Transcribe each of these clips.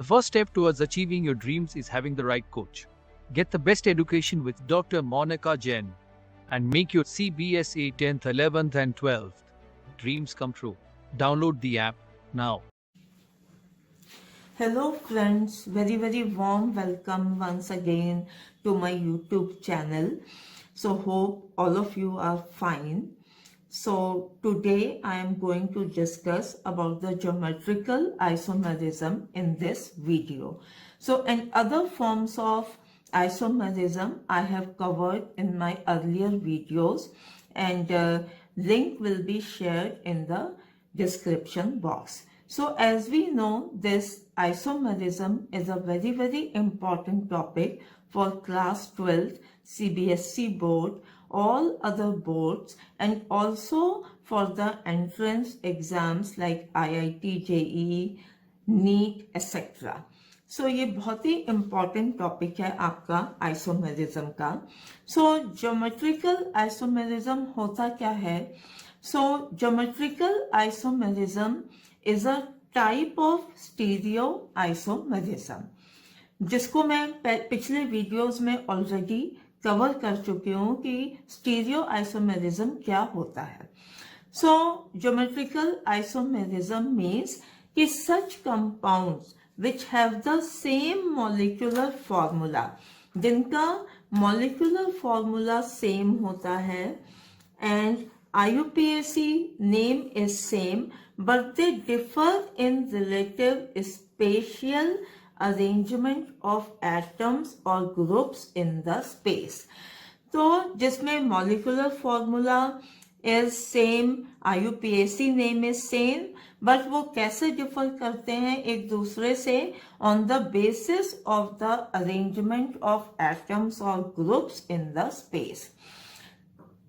The first step towards achieving your dreams is having the right coach. Get the best education with Dr. Monica Jain and make your CBSE 10th, 11th, and 12th dreams come true. Download the app now. Hello friends, very warm welcome once again to my YouTube channel. So hope all of you are fine. So today I am going to discuss about the geometrical isomerism in this video. So and other forms of isomerism I have covered in my earlier videos, and link will be shared in the description box. So as we know, this isomerism is a very important topic for class 12 CBSE board, all other boards, and also for the entrance exams like IIT, JEE, NEET, etc. So ये बहुत ही important topic है आपका isomerism का. सो geometrical isomerism होता क्या है? So geometrical isomerism is a type of stereo isomerism, जिसको मैं पिछले वीडियोस में ऑलरेडी कवर कर चुकी हूँ कि स्टीरियो आइसोमेरिज्म क्या होता है. सो ज्योमेट्रिकल आइसोमेरिज्म मीन्स कि such compounds which have the same molecular formula, जिनका मॉलिक्यूलर फॉर्मूला सेम होता है, and IUPAC name is same, but they differ in relative spatial arrangement of atoms or groups in the space. तो जिसमें molecular formula is same, IUPAC name is same, but वो कैसे differ करते हैं एक दूसरे से? On the basis of the arrangement of atoms or groups in the space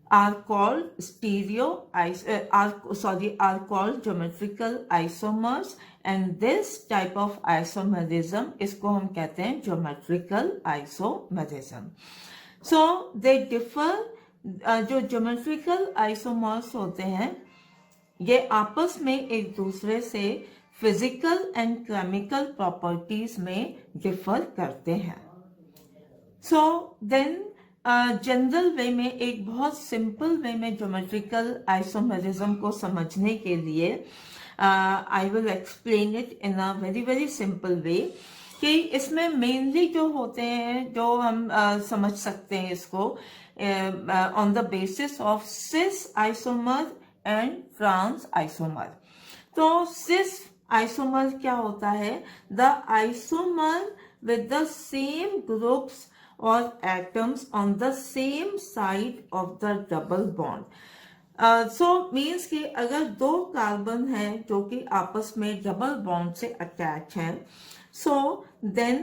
are called are called geometrical isomers, and this type of isomerism इसको हम कहते हैं geometrical isomerism. So they differ. जो geometrical isomers होते हैं ये आपस में एक दूसरे से फिजिकल एंड केमिकल प्रॉपर्टीज में डिफर करते हैं. सो देन जनरल वे में, एक बहुत सिंपल वे में ज्योमेट्रिकल आइसोमेरिज्म को समझने के लिए I will explain it in a very simple way कि इसमें मेनली जो होते हैं, जो हम समझ सकते हैं इसको on the basis of cis isomer and trans isomer. तो सिस आइसोमर क्या होता है? The isomer with the same groups or atoms on the same side of the double bond. So means कि अगर दो कार्बन है जो कि आपस में डबल बॉन्ड से अटैच है, so then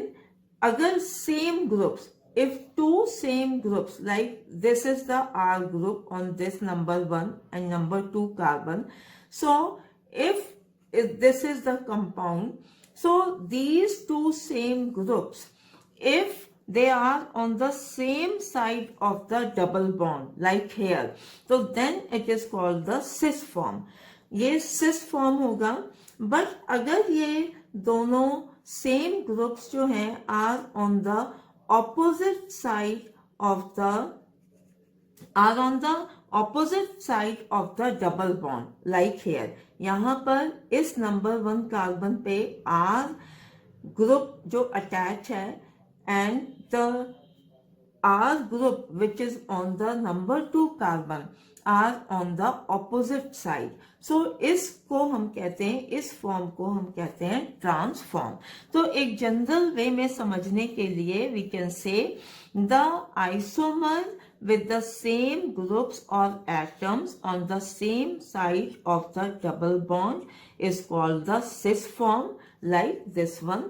अगर same groups, if two same groups, like this is the R group on this number 1 and number 2 carbon, so if this is the compound, so these two same groups, if they are on the same side of the double bond like here, so then it is called the cis form. ये cis form होगा. but अगर ये दोनों same groups जो हैं are on the opposite side of the double bond like here, यहाँ पर इस नंबर 1 कार्बन पे R ग्रुप जो अटैच है and the R group which is on the number 2 carbon are on the opposite side. So इसको हम कहते हैं, इस फॉर्म को हम कहते हैं ट्रांसफॉर्म. तो एक जनरल वे में समझने के लिए we can say the isomer with the same groups or atoms on the same side of the double bond is called the cis form, like this one.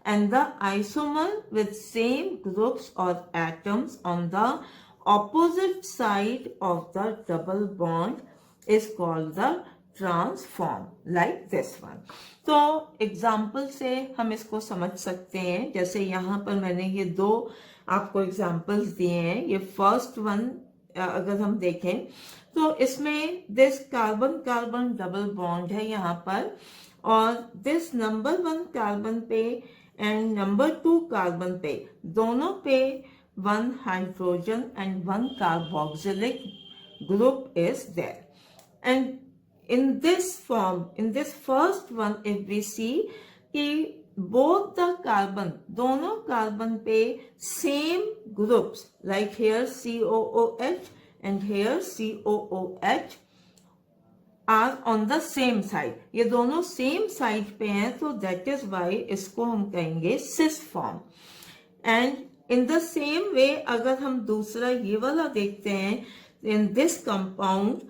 And the isomer with same groups or atoms on the opposite side of the double bond is called the transform, like this one. तो example से हम इसको समझ सकते हैं. जैसे यहाँ पर मैंने ये दो आपको एग्जाम्पल्स दिए हैं. ये फर्स्ट वन अगर हम देखें तो इसमें this carbon carbon double bond है यहाँ पर, और दिस नंबर 1 कार्बन पे एंड नंबर 2 कार्बन पे, दोनों पे 1 hydrogen and 1 carboxylic group is there. And in this form, in this first one, if we see कि both the carbon, दोनों कार्बन पे same groups, like here COOH and here COOH are on the same side. ये दोनों same side पे हैं, तो that is why इसको हम कहेंगे cis form. And in the same way, अगर हम दूसरा ये वाला देखते हैं, in this compound,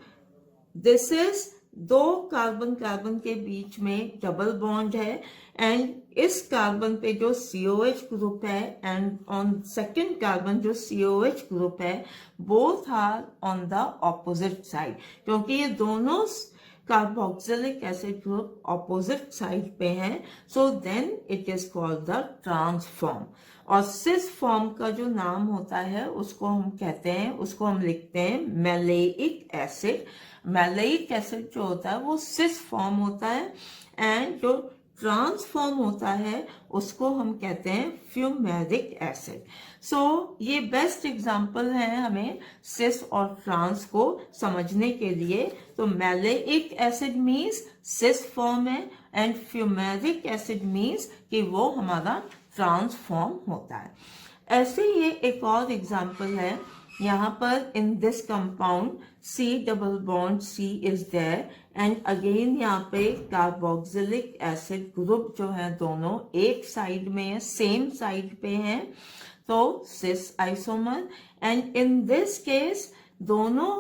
this is दो कार्बन कार्बन के बीच में डबल बॉन्ड है एंड इस कार्बन पे जो COH ग्रुप है एंड ऑन सेकेंड कार्बन जो COH ग्रुप है, both are on the opposite side, क्योंकि ये दोनों carboxylic acid group opposite side पे हैं, so then it is called the trans form. और सिस फॉर्म का जो नाम होता है उसको हम कहते हैं, उसको हम लिखते हैं मैलेइक एसिड. मैलेइक एसिड जो होता है वो सिस फॉर्म होता है एंड जो ट्रांसफॉर्म होता है उसको हम कहते हैं फ्यूमेरिक एसिड. सो ये बेस्ट एग्जांपल है हमें सिस और ट्रांस को समझने के लिए. तो maleic acid means cis form है एंड फ्यूमेरिक एसिड मीन्स कि वो हमारा ट्रांसफॉर्म होता है. ऐसे ये एक और एग्जांपल है, यहाँ पर in this compound C double bond C is there and again यहाँ पे कार्बोक्सिलिक एसिड ग्रुप जो है दोनों एक साइड में है, सेम साइड पे हैं, तो cis isomer. And in this case दोनों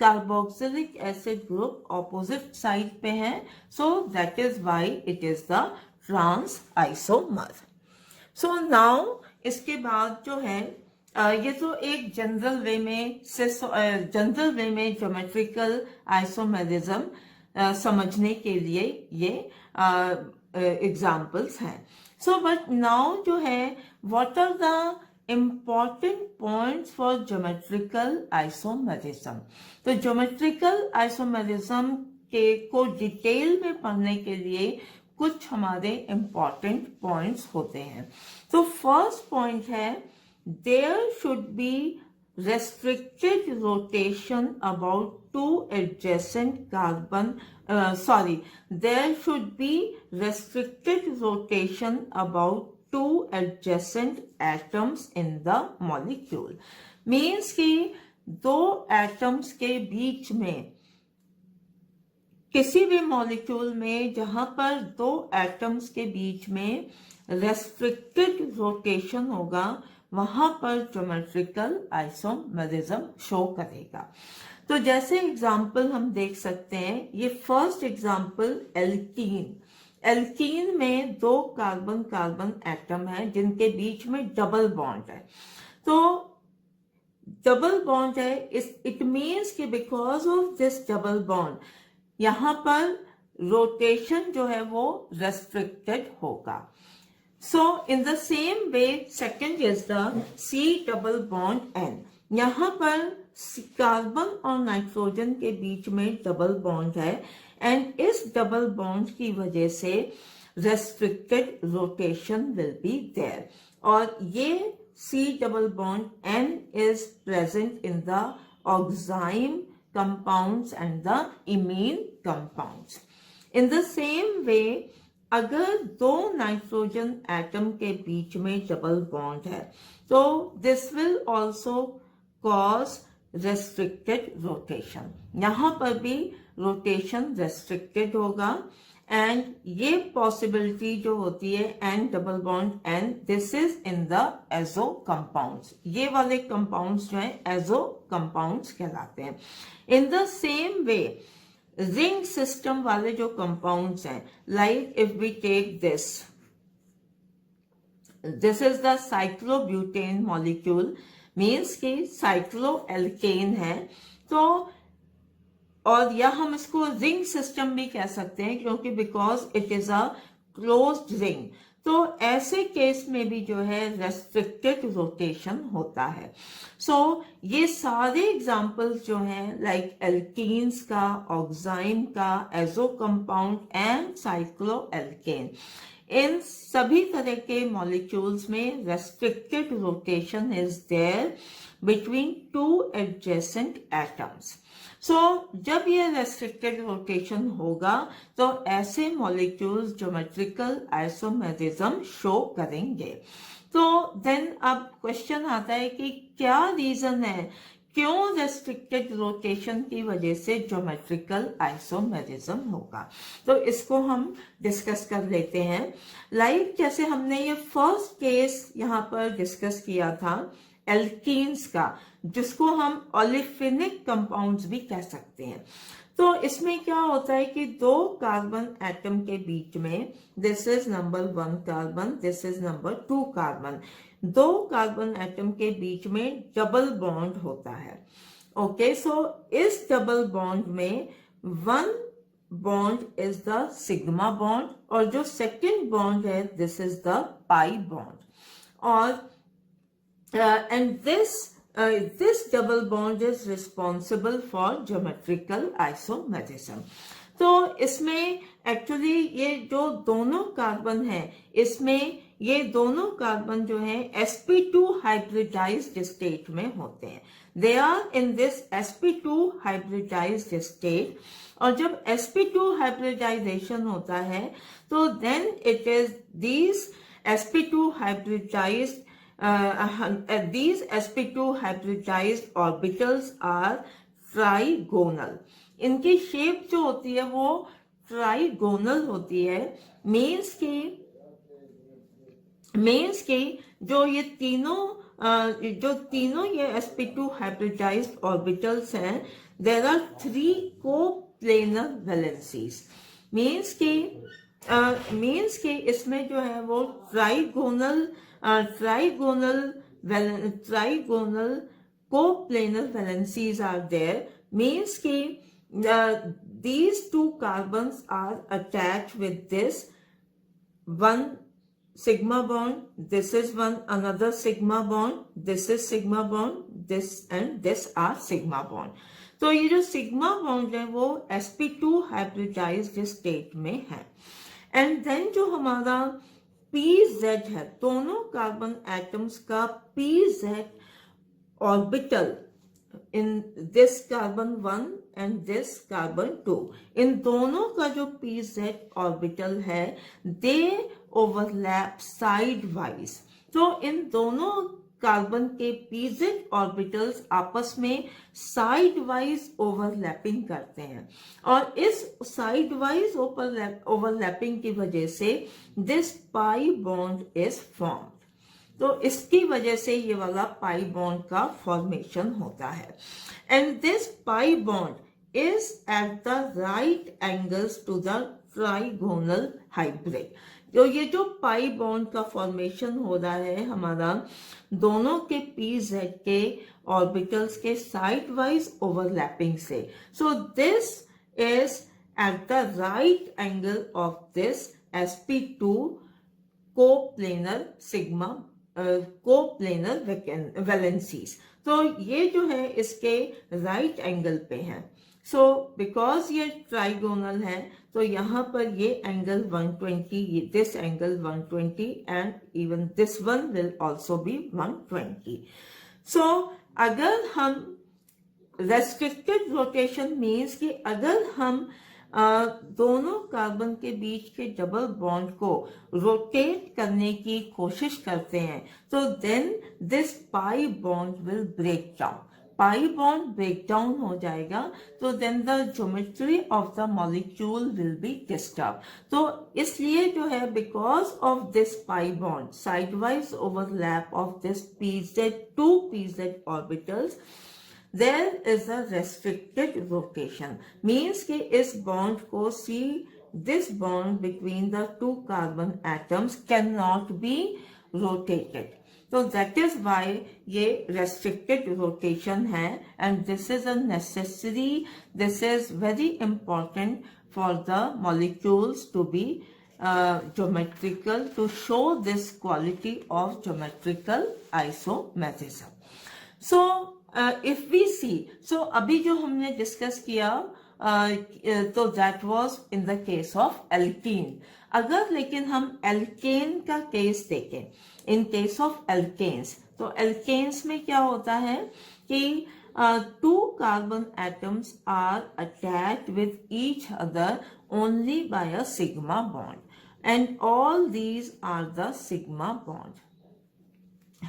carboxylic acid group opposite side पे हैं, so that is why it is the trans isomer. So now इसके बाद जो है ये तो एक जनरल वे में ज्योमेट्रिकल आइसोमेरिज्म समझने के लिए ये एग्जाम्पल्स हैं. सो बट नाउ जो है what are the important points for geometrical isomerism. तो ज्योमेट्रिकल आइसोमेरिज्म के को डिटेल में पढ़ने के लिए कुछ हमारे इम्पॉर्टेंट पॉइंट्स होते हैं. तो फर्स्ट पॉइंट है there should be restricted rotation about two adjacent carbon there should be restricted rotation about two adjacent atoms in the molecule. means कि दो atoms के बीच में किसी भी मॉलिक्यूल में जहां पर दो एटम्स के बीच में रेस्ट्रिक्टेड रोटेशन होगा वहां पर ज्योमेट्रिकल आइसोमेरिज्म शो करेगा. तो जैसे एग्जांपल हम देख सकते हैं, ये फर्स्ट एग्जांपल एल्कीन. एल्कीन में दो कार्बन कार्बन एटम है जिनके बीच में डबल बॉन्ड है. तो डबल बॉन्ड है, इट मीन्स कि because of this double bond यहां पर रोटेशन जो है वो रेस्ट्रिक्टेड होगा. So in the same way, second is the C double bond N. यहाँ पर कार्बन और नाइट्रोजन के बीच में डबल बॉन्ड है एंड इस डबल बॉन्ड की वजह से restricted rotation will be there. और ये C double bond N is present in the oxime compounds and the imine compounds. In the same way, अगर दो नाइट्रोजन एटम के बीच में डबल बॉन्ड है तो this will also cause restricted rotation. यहां पर भी रोटेशन रेस्ट्रिक्टेड होगा एंड ये पॉसिबिलिटी जो होती है N double bond N, this is in the azo compounds. ये वाले कंपाउंड्स जो है एजो कंपाउंड्स कहलाते हैं. In the same way ring system वाले जो कंपाउंड्स हैं, like if we take this is the cyclobutane molecule, means कि साइक्लोएल्केन है. तो और या हम इसको रिंग सिस्टम भी कह सकते हैं क्योंकि because it is a closed ring. तो ऐसे केस में भी जो है रेस्ट्रिक्टेड रोटेशन होता है. सो ये सारे एग्जांपल्स जो हैं लाइक एल्कीन्स का, ऑक्साइम का, एजो कंपाउंड एंड साइक्लोएल्केन, इन सभी तरह के मॉलिक्यूल्स में restricted rotation is there between two adjacent atoms. So जब ये रेस्ट्रिक्टेड रोटेशन होगा तो ऐसे मॉलिक्यूल्स ज्योमेट्रिकल आइसोमेरिज्म शो करेंगे। तो देन अब क्वेश्चन आता है कि क्या रीजन है, क्यों रेस्ट्रिक्टेड रोटेशन की वजह से ज्योमेट्रिकल आइसोमेरिज्म होगा। तो इसको हम डिस्कस कर लेते हैं। लाइक जैसे हमने ये फर्स्ट केस यहाँ पर डिस्कस किया था एल्कीन्स का, जिसको हम ओलिफिनिक कंपाउंड्स भी कह सकते हैं। तो इसमें क्या होता है कि दो कार्बन एटम के बीच में, this is number 1 carbon, this is number 2 carbon, दो कार्बन एटम के बीच में डबल बॉन्ड होता है। ओके, सो इस डबल बॉन्ड में one bond is the sigma bond और जो सेकेंड बॉन्ड है this is the pi bond. और and this double bond is responsible for geometrical isomerism। तो इसमें एक्चुअली ये जो दोनों कार्बन है, इसमें ये दोनों कार्बन जो है sp2 हाइब्रिडाइज्ड स्टेट में होते हैं। They are in this sp2 hybridized state. और जब sp2 हाइब्रिडाइजेशन होता है तो then it is these sp2 hybridized these sp2 hybridized orbitals are trigonal। इनकी शेप जो होती है वो ट्राइगोनल होती है। मीन्स की जो ये तीनों ये sp2 hybridized orbitals हैं, there are 3 coplanar valencies। Means की इसमें जो है वो trigonal coplanar valencies are there। means ki these two carbons are attached with this one sigma bond, this is one another sigma bond, this is sigma bond, this and this are sigma bond। तो ये जो sigma bond है वो sp2 hybridized state में है। And then जो हमारा pz है, दोनों कार्बन एटम्स का pz orbital in this carbon 1 and this carbon 2, इन दोनों का जो pz ऑर्बिटल है दे ओवरलैप साइड वाइज। तो इन दोनों कार्बन के pz ऑर्बिटल्स आपस में साइड वाइज ओवरलैपिंग करते हैं और इस साइड वाइज ओवरलैपिंग की वजह से this pi bond is formed. तो इसकी वजह से ये वाला पाई बॉन्ड का फॉर्मेशन होता है। And this pi bond is at the right angles to the trigonal hybrid. तो ये जो पाई बॉन्ड का फॉर्मेशन हो रहा है हमारा दोनों के pz के ऑर्बिटल्स के साइड वाइज ओवरलैपिंग से। सो this is at the right angle of this sp2 coplanar valencies. तो ये जो है इसके राइट एंगल पे है। सो बिकॉज ये ट्राइगोनल है तो यहाँ पर ये angle 120, this angle 120 and even this one will also be 120। सो अगर हम रेस्ट्रिक्टेड रोटेशन मीन्स कि अगर हम दोनों कार्बन के बीच के डबल बॉन्ड को रोटेट करने की कोशिश करते हैं तो then this pi bond will break down. Pi bond break down हो जाएगा तो then the geometry of the molecule will be disturb. तो इसलिए जो है because of this pi bond side wise overlap of this two pz orbitals there is a restricted rotation। means कि इस bond को this bond between the two carbon atoms cannot be rotated। तो that is why ये restricted rotation है and this is a necessary, this is very important for the molecules to be geometrical, to show this quality of geometrical isomerism। So if we see, so अभी जो हमने discuss किया तो that was in the case of alkene। अगर लेकिन हम alkene का case देखें, इन केस ऑफ एल्केन्स, तो एल्केन्स में क्या होता है कि two carbon atoms are attached with each other only by a sigma bond, and all these are the sigma bond.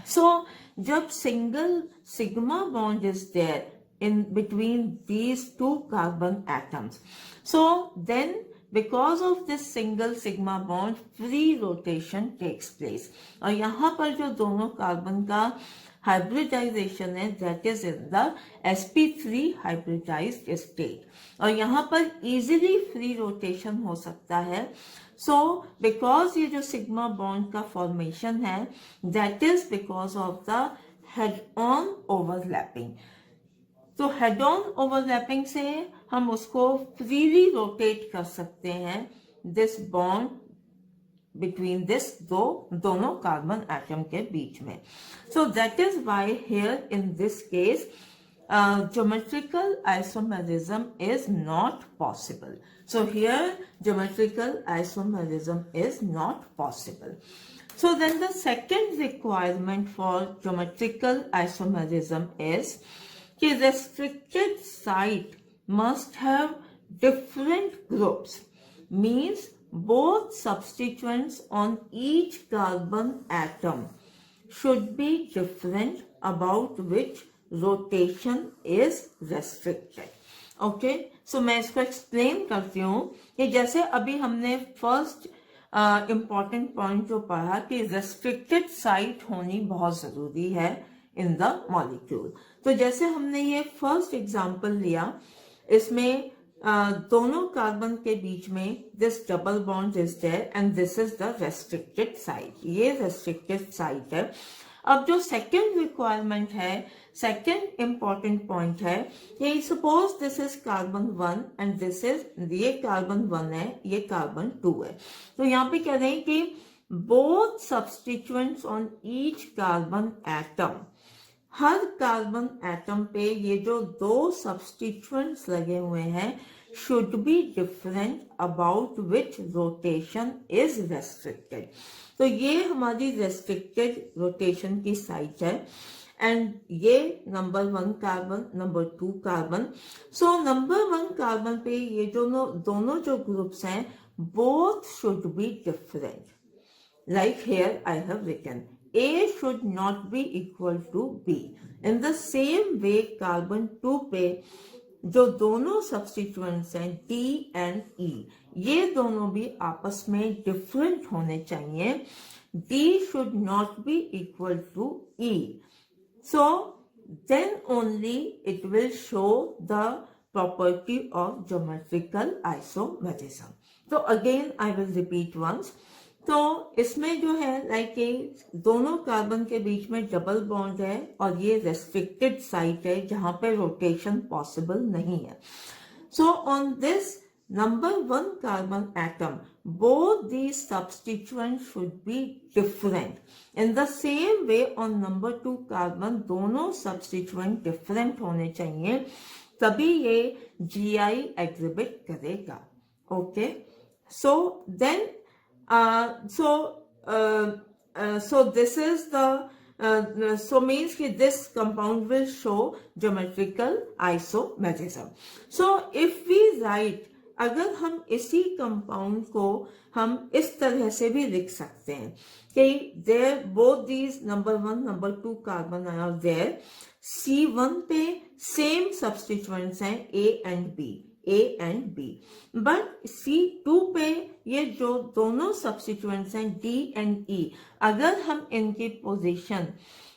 So जब single sigma bond is there in between these two carbon atoms, so then because of this single sigma bond free rotation takes place, और यहाँ पर जो दोनों carbon का hybridization है that is in the sp3 hybridized state, और यहाँ पर इजीली फ्री रोटेशन हो सकता है. सो बिकॉज ये जो सिग्मा बॉन्ड का फॉर्मेशन है that is because of the head on overlapping. तो हेड ऑन ओवरलैपिंग से हम उसको फ्रीली रोटेट कर सकते हैं, दिस बॉन्ड between this दोनों कार्बन एटम के बीच में. So that is why here in this case geometrical isomerism is not possible. So here geometrical isomerism is not possible. So then the second requirement for geometrical isomerism is कि restricted site must have different groups, means both substituents on each carbon atom should be different about which rotation is restricted. Okay, so मैं इसको explain करती हूँ कि जैसे अभी हमने first important point जो पढ़ा कि रेस्ट्रिक्टेड साइट होनी बहुत जरूरी है इन द मॉलिक्यूल. तो जैसे हमने ये फर्स्ट एग्जांपल लिया, इसमें दोनों कार्बन के बीच में this double bond is there and this is the restricted site, ये रेस्ट्रिक्टेड साइट है. अब जो सेकंड रिक्वायरमेंट है, सेकंड इंपॉर्टेंट पॉइंट है कि suppose this is carbon 1 and this is, ये कार्बन 1 है, ये कार्बन 2 है. तो यहाँ पे कह रहे हैं कि both substituents on each carbon atom, her carbon atom पे ये जो दो सब्स्टिट्यूएंट्स लगे हुए हैं should be different about which rotation is restricted. तो ये हमारी restricted rotation की साइट है एंड ये number 1 carbon, number 2 carbon. So number 1 carbon पे ये दोनों जो ग्रुप्स हैं both should be different. Like here I have written A should not be equal to B. In the same way carbon 2 पे जो दोनों सब्स्टिट्यूएंट्स हैं D and E, ये दोनों भी आपस में डिफरेंट होने चाहिए. D should not be equal to E. So then only it will show the property of geometrical isomerism. So again I will repeat once. तो इसमें जो है लाइक दोनों कार्बन के बीच में डबल बॉन्ड है और ये रेस्ट्रिक्टेड साइट है जहां पे रोटेशन पॉसिबल नहीं है. So on this number 1 carbon atom both these substituents should be different. In the same way on number 2 carbon दोनों substituent different होने चाहिए, तभी ये GI एग्जिबिट करेगा. Okay, so then so this is the so means कि this compound will show geometrical isomerism. So if we write, अगर हम इसी कंपाउंड को हम इस तरह से भी लिख सकते हैं कि there both these number 1 number 2 carbon are there. C1 पे सेम सब्स्टिट्यूएंट्स हैं A and B, but C2 पे ये जो दोनों सब्स्टिट्यूएंट्स हैं D and E, अगर हम इनकी पोजीशन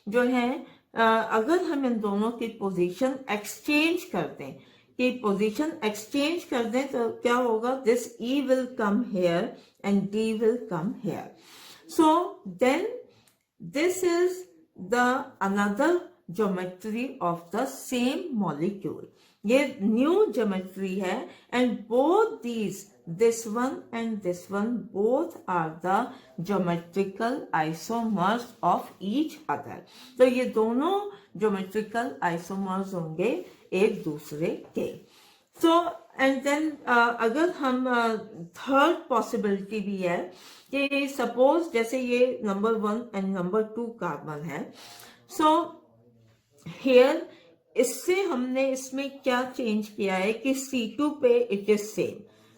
जो है अगर हम इन दोनों की पोजीशन एक्सचेंज कर दें कि पोजीशन एक्सचेंज कर दें तो क्या होगा, this E will come here and D will come here. So then this is the another geometry of the same molecule. ये न्यू ज्योमेट्री है and both these, this one and this one, both are the geometrical isomers of each other. तो ये दोनों geometrical isomers होंगे एक दूसरे के. So and then अगर हम थर्ड पॉसिबिलिटी भी है कि सपोज जैसे ये नंबर 1 एंड नंबर 2 कार्बन है, सो हेयर इससे हमने इसमें क्या चेंज किया है कि C2 पे इट इज सेम,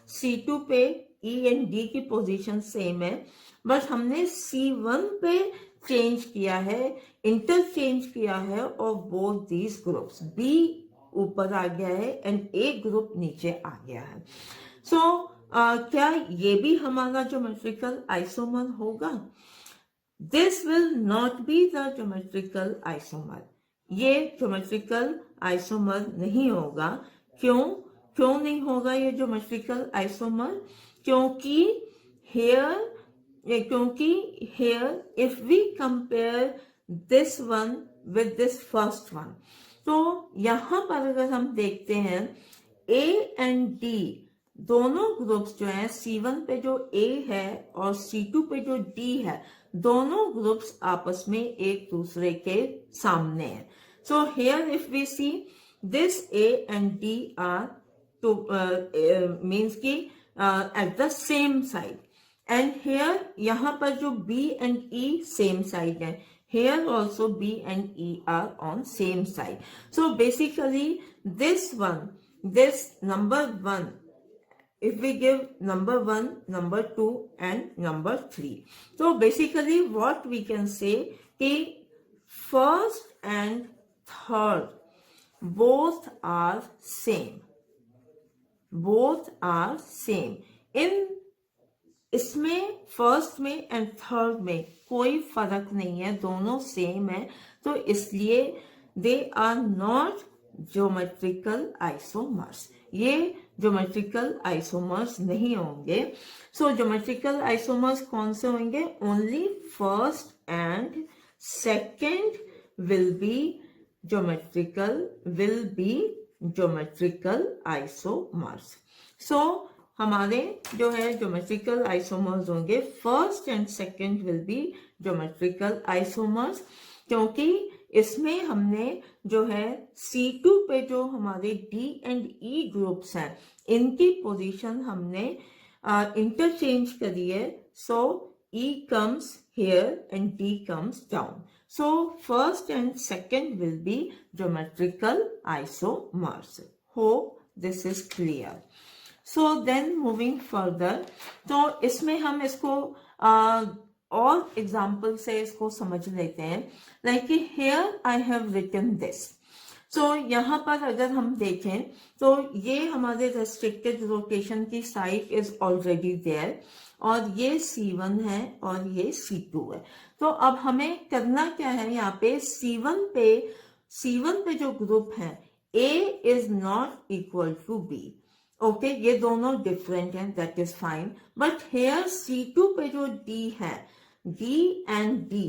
C2 पे E एंड D की पोजीशन सेम है, बट हमने C1 पे चेंज किया है, इंटरचेंज किया है और बोथ दीज ग्रुप्स, B ऊपर आ गया है एंड A ग्रुप नीचे आ गया है। सो क्या ये भी हमारा ज्योमेट्रिकल आइसोमर होगा? This will not be the geometrical isomer, ये ज्योमेट्रिकल आइसोमर नहीं होगा। क्यों क्यों नहीं होगा ये ज्योमेट्रिकल आइसोमर? क्योंकि here if we compare this one with this first one, तो यहां पर अगर हम देखते हैं A एंड D दोनों ग्रुप्स जो हैं, C1 पे जो A है और C2 पे जो D है, दोनों ग्रुप्स आपस में एक दूसरे के सामने हैं। So here if we see this A and D are too means की at the same side, and here यहाँ पर जो B and E same side है, here also B and E are on same side. So basically this number 1, if we give number 1, number 2 and number 3, so basically what we can say कि first and third both are same, in इसमें first में and third में कोई फर्क नहीं है, दोनों same है, तो इसलिए they are not geometrical isomers, ये ज्योमेट्रिकल आइसोमर्स नहीं होंगे। सो ज्योमेट्रिकल आइसोमर्स कौन से होंगे? Only first and second will be geometrical isomers. So हमारे जो है ज्योमेट्रिकल आइसोमर्स होंगे first and second will be geometrical isomers, क्योंकि इसमें हमने जो है C2 पे जो हमारे D एंड E ग्रुप्स हैं, इनकी पोजीशन हमने इंटरचेंज करी है। सो E comes here and D comes down. So first and second will be geometrical isomers. Hope this is clear. So then moving further, तो इसमें हम इसको और एग्जाम्पल से इसको समझ लेते हैं। Like here I have written this, so यहाँ पर अगर हम देखें तो ये हमारे रेस्ट्रिक्टेड रोटेशन की साइड इज ऑलरेडी देयर, और ये C1 है और ये C2 है। तो अब हमें करना क्या है, यहाँ पे C1 पे जो ग्रुप है A is not equal to B, okay ये दोनों डिफरेंट हैं, that is fine, but here C2 पे जो D है, D and D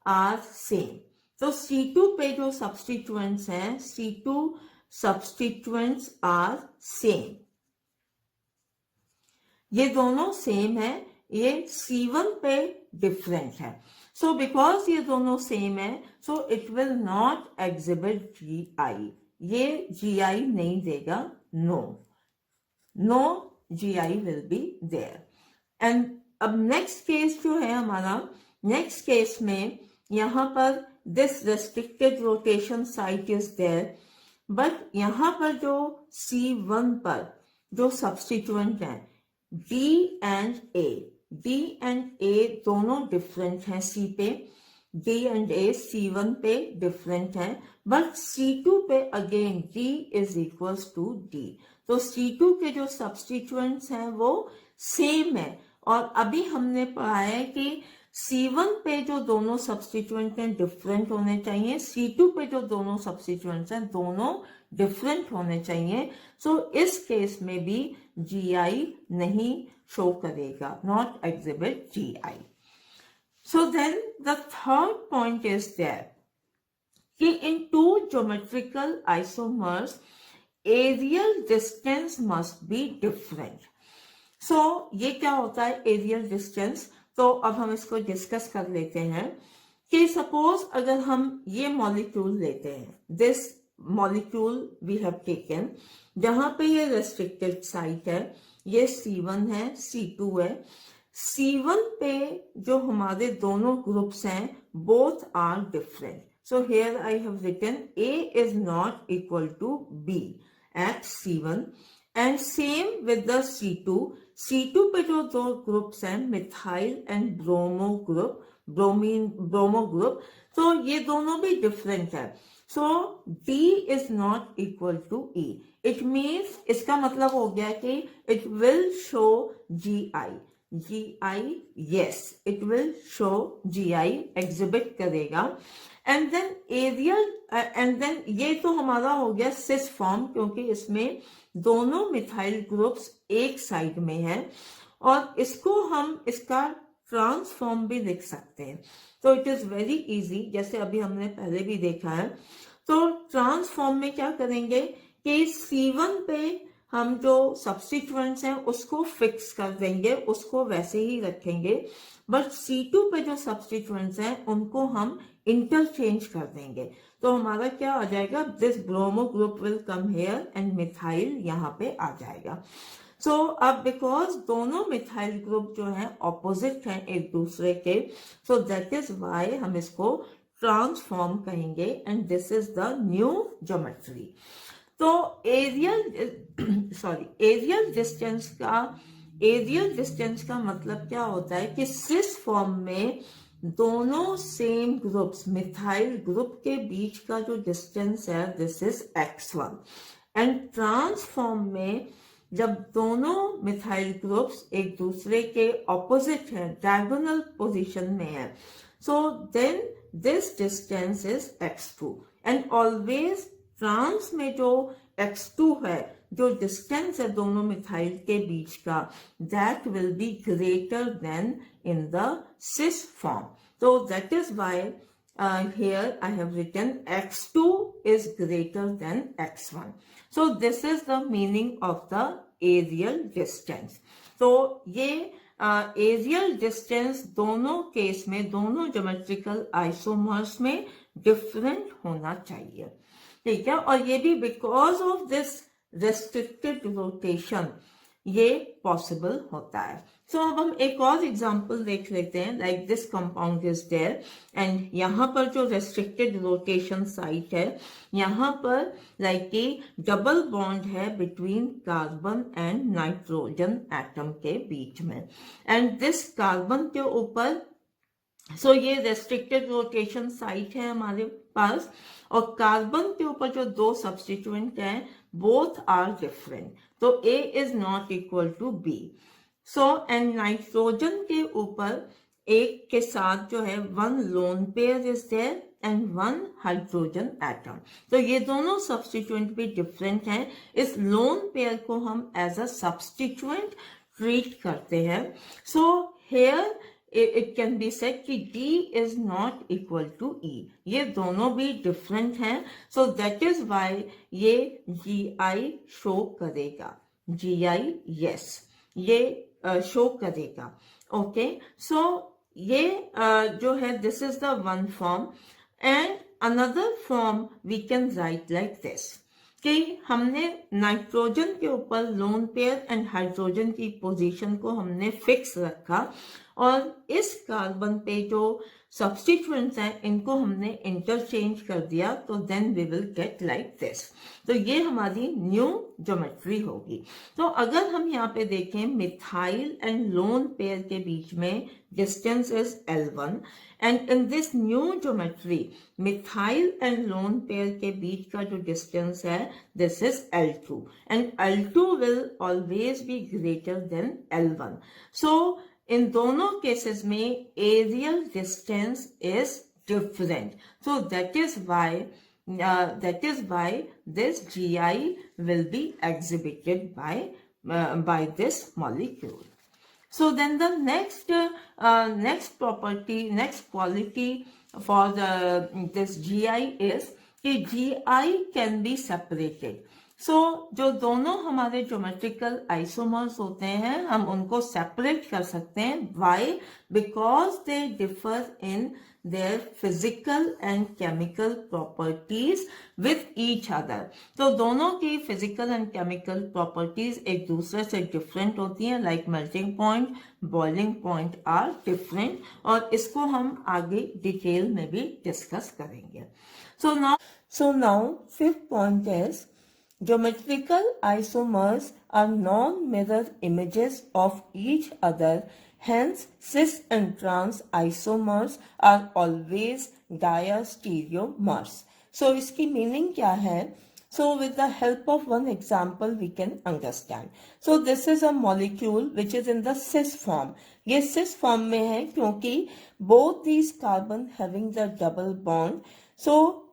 are same, तो C2 पे जो सब्स्टिट्यूएंट्स हैं, C2 सब्स्टिट्यूएंट्स आर सेम, ये दोनों सेम है, ये C1 पे डिफरेंट है। सो बिकॉज ये दोनों सेम है, सो it will not exhibit GI, ये GI नहीं देगा, no GI will be there. And अब नेक्स्ट केस जो है हमारा, नेक्स्ट केस में यहाँ पर this restricted rotation site is there, but यहाँ पर जो C1 पर जो सब्स्टिट्यूएंट है D एंड A दोनों डिफरेंट हैं C पे, D एंड A C1 पे डिफरेंट हैं, बट C2 पे again D is equals to D, तो C2 के जो सब्स्टिट्यूएंट्स हैं वो सेम है। और अभी हमने पढ़ा है कि C1 पे जो दोनों सब्स्टिट्यूएंट हैं डिफरेंट होने चाहिए, C2 पे जो दोनों सब्स्टिट्यूएंट्स हैं दोनों डिफरेंट होने चाहिए। सो इस केस में भी GI नहीं शो करेगा, not exhibit GI। So then the third point is that कि in two geometrical isomers aerial distance must be different. So ये क्या होता है एरियल डिस्टेंस? तो अब हम इसको डिस्कस कर लेते हैं कि सपोज अगर हम ये मॉलिक्यूल लेते हैं, this molecule we have taken, जहां पे ये रेस्ट्रिक्टेड साइट है, ये C1 है, C2 है। C1 पे जो हमारे दोनों ग्रुप्स हैं, both are different. So here I have written A is not equal to B at C1 and same with the C2. C2 पे जो दो ग्रुप्स हैं, methyl and bromo group, bromo group, तो ये दोनों भी डिफरेंट है. सो D is not equal to E. It means इसका मतलब हो गया कि it will show GI. GI, yes, it will show GI, exhibit करेगा. And then aerial, and then ये तो हमारा हो गया सिस फॉर्म, क्योंकि इसमें दोनों मिथाइल ग्रुप्स एक साइड में है, और इसको हम इसका ट्रांसफॉर्म भी लिख सकते हैं. तो इट इज वेरी इजी, जैसे अभी हमने पहले भी देखा है. तो ट्रांसफॉर्म में क्या करेंगे कि C1 पे हम जो सब्स्टिट्यूएंट्स हैं उसको फिक्स कर देंगे, उसको वैसे ही रखेंगे, बट C2 पे जो सब्स्टिट्यूएंट्स हैं उनको हम इंटरचेंज कर देंगे. तो हमारा क्या आ जाएगा, this bromo group will come here and methyl यहाँ पे आ जाएगा. सो अब बिकॉज दोनों मिथाइल ग्रुप जो है ऑपोजिट हैं एक दूसरे के, सो दैट इज वाई हम इसको ट्रांसफॉर्म कहेंगे, and this is the new geometry. तो एरियल डिस्टेंस का मतलब क्या होता है कि सिस फॉर्म में दोनों सेम ग्रुप्स, मिथाइल ग्रुप के बीच का जो डिस्टेंस है, this is x1. And transform में जब दोनों मिथाइल ग्रुप्स एक दूसरे के ऑपोजिट हैं, डायगोनल पोजीशन में है, so then this distance is x2. And always trans में जो x2 है, जो डिस्टेंस है दोनों मिथाइल के बीच का, that will be greater then in the cis form. So that is why here I have written x2 is greater than x1. So this is the meaning of the areal distance. So ये areal distance दोनों case में, दोनों geometrical isomers में different होना चाहिए, ठीक है. और ये भी because of this restricted rotation ये पॉसिबल होता है. सो अब हम एक और एग्जांपल देख लेते हैं. Like this compound is there, and यहाँ पर जो रेस्ट्रिक्टेड रोटेशन साइट है, यहाँ पर लाइक कि डबल बॉन्ड है between carbon and nitrogen atom के बीच में, एंड दिस कार्बन के ऊपर, सो ये रेस्ट्रिक्टेड रोटेशन साइट है हमारे पास, और कार्बन के ऊपर जो दो सब्स्टिट्यूएंट हैं, बोथ आर डिफरेंट. तो A is not equal to B. So and nitrogen के ऊपर एक के साथ जो है one lone pair is there and one hydrogen atom. तो ये दोनों सब्स्टिट्यूएंट भी डिफरेंट हैं. इस लोन पेयर को हम एज अ सब्स्टिट्यूएंट ट्रीट करते हैं. So here it can be said कि D is not equal to E. ये दोनों भी different हैं, so that is why ये GI show करेगा. GI yes, ये show करेगा. Okay, so ये जो है, this is the one form, and another form we can write like this कि हमने नाइट्रोजन के ऊपर लोन पेयर एंड हाइड्रोजन की पोजीशन को हमने फिक्स रखा, और इस कार्बन पे जो सब्स्टिट्यूएंट्स हैं इनको हमने इंटरचेंज कर दिया, तो then we will get like this. तो ये हमारी न्यू ज्योमेट्री होगी. तो अगर हम यहाँ पे देखें, मिथाइल एंड लोन पेयर के बीच में distance is L1, and in this new geometry methyl and lone pair के बीच का जो डिस्टेंस है, this is L2, and L2 will always be greater than L1. So इन दोनों केसेस में aerial distance is different. So that is why this GI will be exhibited by this molecule. So then the next quality for this GI is कि GI can be separated. जो दोनों हमारे geometrical isomers होते हैं, हम उनको separate कर सकते हैं. Why? Because they differ in their physical and chemical properties with each other. तो दोनों की physical and chemical properties एक दूसरे से different होती हैं, like melting point, boiling point are different, और इसको हम आगे डिटेल में भी डिस्कस करेंगे. So now fifth point is geometrical isomers are non-mirror images of each other. Hence, cis and trans isomers are always diastereomers. So, इसकी meaning क्या है? So, with the help of one example, we can understand. So, this is a molecule which is in the cis form. ये cis form में है क्योंकि both these carbon having the double bond. So,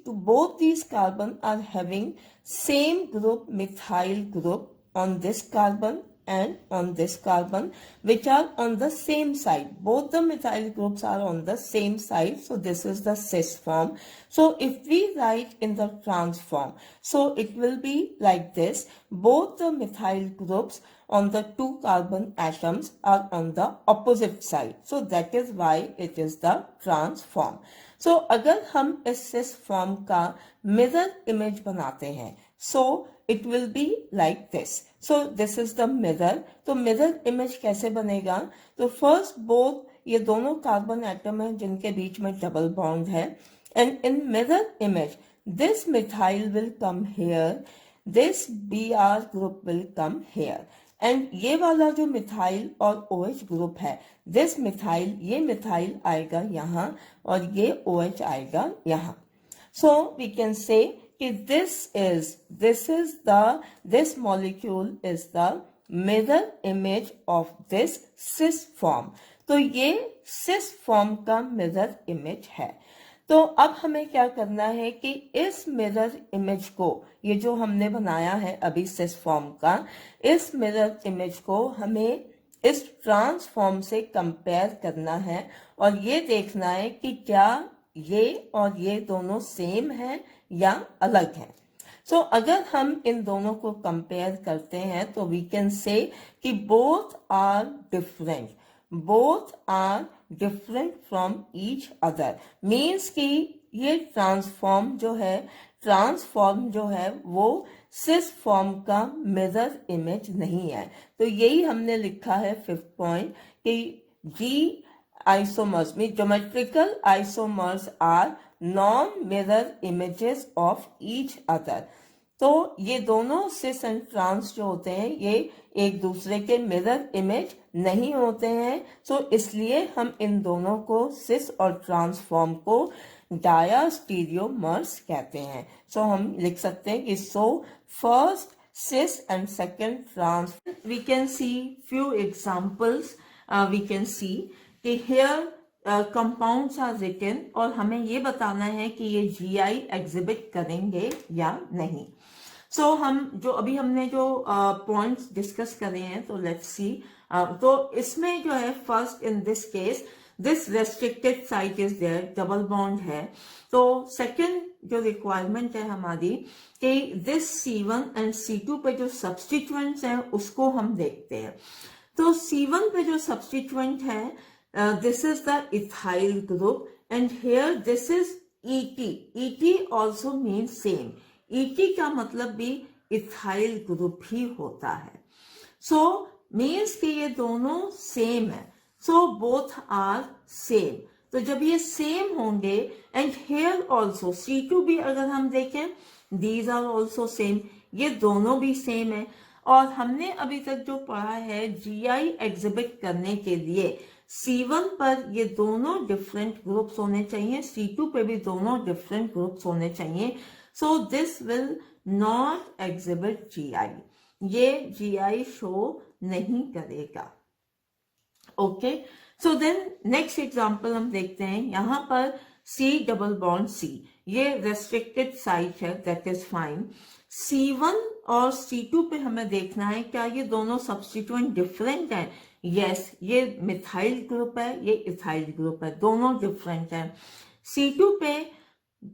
both these carbon are having same group methyl group on this carbon and on this carbon, which are on the same side. Both the methyl groups are on the same side. So this is the cis form. So if we write in the trans form, so it will be like this. Both the methyl groups on the two carbon atoms are on the opposite side. So that is why it is the trans form. So अगर हम इस cis form का mirror image बनाते हैं, so it will be like this. So this is the mirror. तो mirror image कैसे बनेगा? तो first both ये दोनों कार्बन एटम हैं जिनके बीच में डबल बॉन्ड है, and in mirror image this methyl will come here, this Br group will come here, and ये वाला जो मिथाइल और OH ग्रुप है, दिस मिथाइल, ये मिथाइल आएगा यहाँ और ये OH आएगा यहाँ. So we can say कि this molecule is the mirror image of this cis form. तो ये cis form का mirror image है. तो अब हमें क्या करना है कि इस मिरर इमेज को, ये जो हमने बनाया है अभी cis फॉर्म का, इस मिरर इमेज को हमें इस ट्रांस फॉर्म से कंपेयर करना है और ये देखना है कि क्या ये और ये दोनों सेम है या अलग है. सो अगर हम इन दोनों को कंपेयर करते हैं तो वी कैन से कि both are different, both are different from each other. Means कि ये ट्रांसफॉर्म जो है वो सिस फॉर्म का मिरर इमेज नहीं है. तो यही हमने लिखा है फिफ्थ पॉइंट कि जी आइसोमर्स में geometrical isomers are non mirror images of each other. तो ये दोनों सिस एंड ट्रांस जो होते हैं ये एक दूसरे के मिरर इमेज नहीं होते हैं. सो इसलिए हम इन दोनों को सिस और ट्रांस फॉर्म को डायास्टीरियोमर्स कहते हैं. सो हम लिख सकते हैं कि so first cis and second trans. We can see few examples. We can see कि हियर कंपाउंड्स आर रिटन और हमें ये बताना है कि ये जीआई एग्जिबिट करेंगे या नहीं. सो हम जो अभी हमने जो पॉइंट्स डिस्कस करे हैं तो लेट्स सी. तो इसमें जो है first in this case this restricted site is there, double bond है. तो सेकंड जो रिक्वायरमेंट है हमारी कि दिस C1 एंड C2 पे जो सब्स्टिट्यूएंट्स हैं उसको हम देखते हैं. तो C1 पे जो सब्स्टिट्यूएंट है this is the ethyl group and here this is ET. ET also means same. ET का मतलब भी ethyl group ही होता है. So means कि ये दोनों same है. So both are same. तो जब ये same होंगे and here also C2 भी अगर हम देखें these are also same. ये दोनों भी same है और हमने अभी तक जो पढ़ा है GI एग्जिबिट करने के लिए C1 पर ये दोनों डिफरेंट ग्रुप्स होने चाहिए, C2 पे भी दोनों डिफरेंट ग्रुप्स होने चाहिए. So this will not exhibit GI. ये GI शो नहीं करेगा. Okay. So then next example हम देखते हैं. यहाँ पर C डबल बॉन्ड C, ये रेस्ट्रिक्टेड साइट है, दैट इज फाइन. C1 और C2 पे हमें देखना है क्या ये दोनों सब्स्टिट्यूएंट डिफरेंट हैं. यस, ये मिथाइल ग्रुप है, ये इथाइल ग्रुप है, दोनों डिफरेंट हैं. C2 पे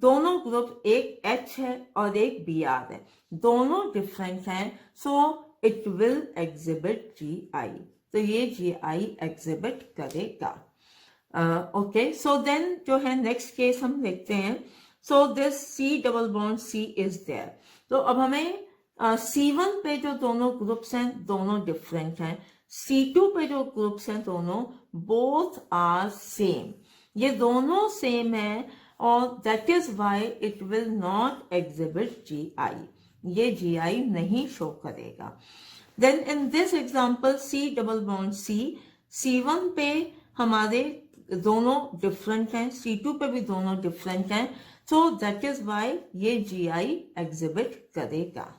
दोनों ग्रुप एक H है और एक Br है, दोनों डिफरेंट हैं. So it will exhibit GI. तो ये GI एग्जिबिट करेगा. ओके, सो देन जो है नेक्स्ट केस हम देखते हैं. So this C double bond C is there. तो अब हमें C1 पे जो दोनों ग्रुप्स हैं दोनों डिफरेंट हैं. C2 पे जो ग्रुप्स हैं दोनों बोथ आर सेम. ये दोनों सेम है और that is why it will not exhibit GI. ये GI नहीं शो करेगा. Then in this example C double bond C, C1 पे हमारे दोनों डिफरेंट हैं, C2 पे भी दोनों डिफरेंट हैं. सो दैट इज वाई ये GI एग्जिबिट करेगा.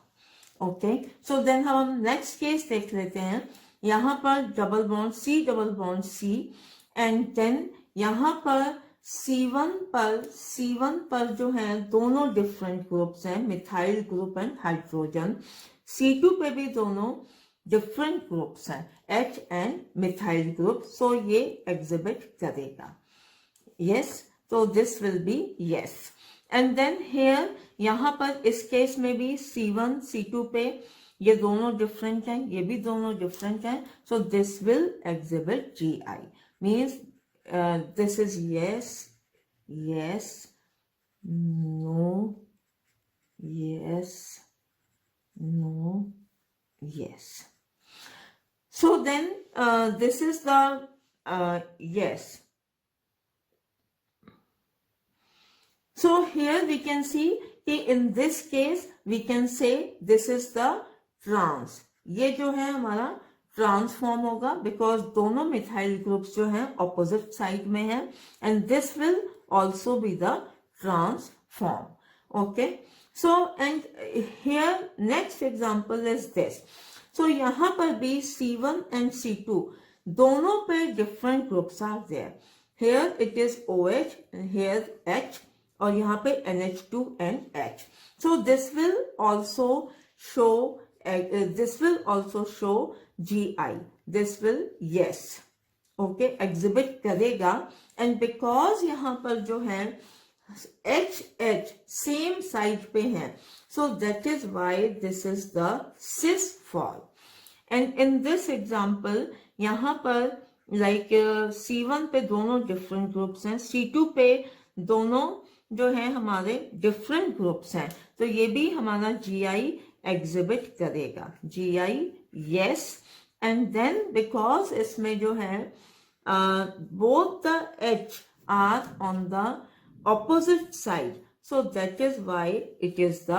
ओके, सो देन हम नेक्स्ट केस देख लेते हैं. यहाँ पर double bond C double bond C and then यहाँ पर C1 पर जो है दोनों डिफरेंट ग्रुप्स हैं, methyl group and hydrogen. C2 पे भी दोनों डिफरेंट ग्रुप्स हैं, H and methyl group. So ये एग्जिबिट करेगा. यस, तो this will be yes. And then here यहाँ पर इस केस में भी C1 C2 पे ये दोनों डिफरेंट हैं, ये भी दोनों डिफरेंट हैं. So this will exhibit GI. Means this is yes, yes, no, yes, no, yes. So then this is the yes. So here we can see in this case we can say this is the trans. ये जो है हमारा transform होगा because दोनों methyl groups जो हैं opposite side में हैं and this will also be the trans form. Okay, so and here next example is this. So यहाँ पर भी C1 एंड C2 दोनों पे different groups are there. Here it is OH and here H और यहाँ पे NH2 and H. So this will also show GI. This will yes, okay, exhibit करेगा. And because यहाँ पर जो है H सेम साइड पे है, so that is why this is the cis form. And in this example यहाँ पर like C1 पे दोनों डिफरेंट ग्रुप्स हैं, C2 पे दोनों जो है हमारे डिफरेंट ग्रुप्स हैं. तो ये भी हमारा GI एग्जिबिट करेगा. GI yes. And then because इसमें जो है both the H are on the opposite side, so that is why it is the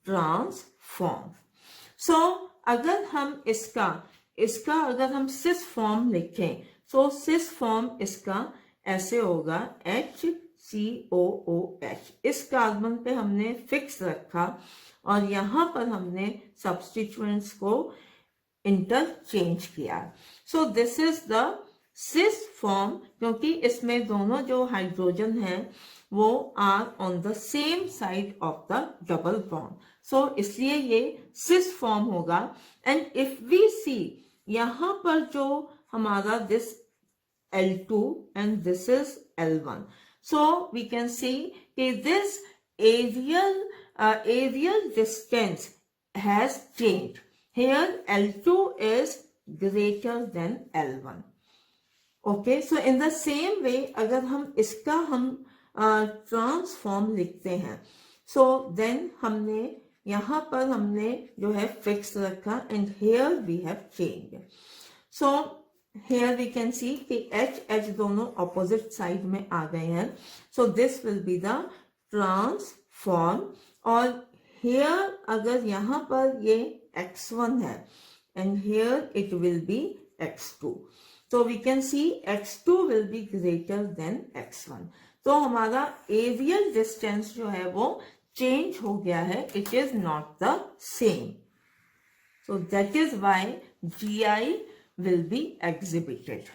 trans form. So अगर हम इसका अगर हम cis फॉर्म लिखें, सो cis फॉर्म इसका ऐसे होगा HCOOH. इस कार्बन पे हमने फिक्स रखा और यहाँ पर हमने सब्स्टिट्यूएंट्स को इंटरचेंज किया. So this is the cis form क्योंकि इसमें दोनों जो हाइड्रोजन हैं वो are on the same side of the double bond. So इसलिए ये cis फॉर्म होगा. एंड इफ वी सी यहाँ पर जो हमारा this L2 and this is L1. So we can see this aerial distance has changed. Here L2 is greater than L1. Okay, so in the same way अगर हम इसका transform लिखते हैं, so then हमने यहाँ पर हमने जो है फिक्स रखा and here we have changed. So here we can see कि H दोनों opposite side में आ गए हैं. So this will be the transform. और here अगर यहाँ पर ये X1 है and here it will be X2. So we can see X2 will be greater than X1. तो हमारा aerial distance जो है वो change हो गया है. It is not the same. So that is why GI will be exhibited.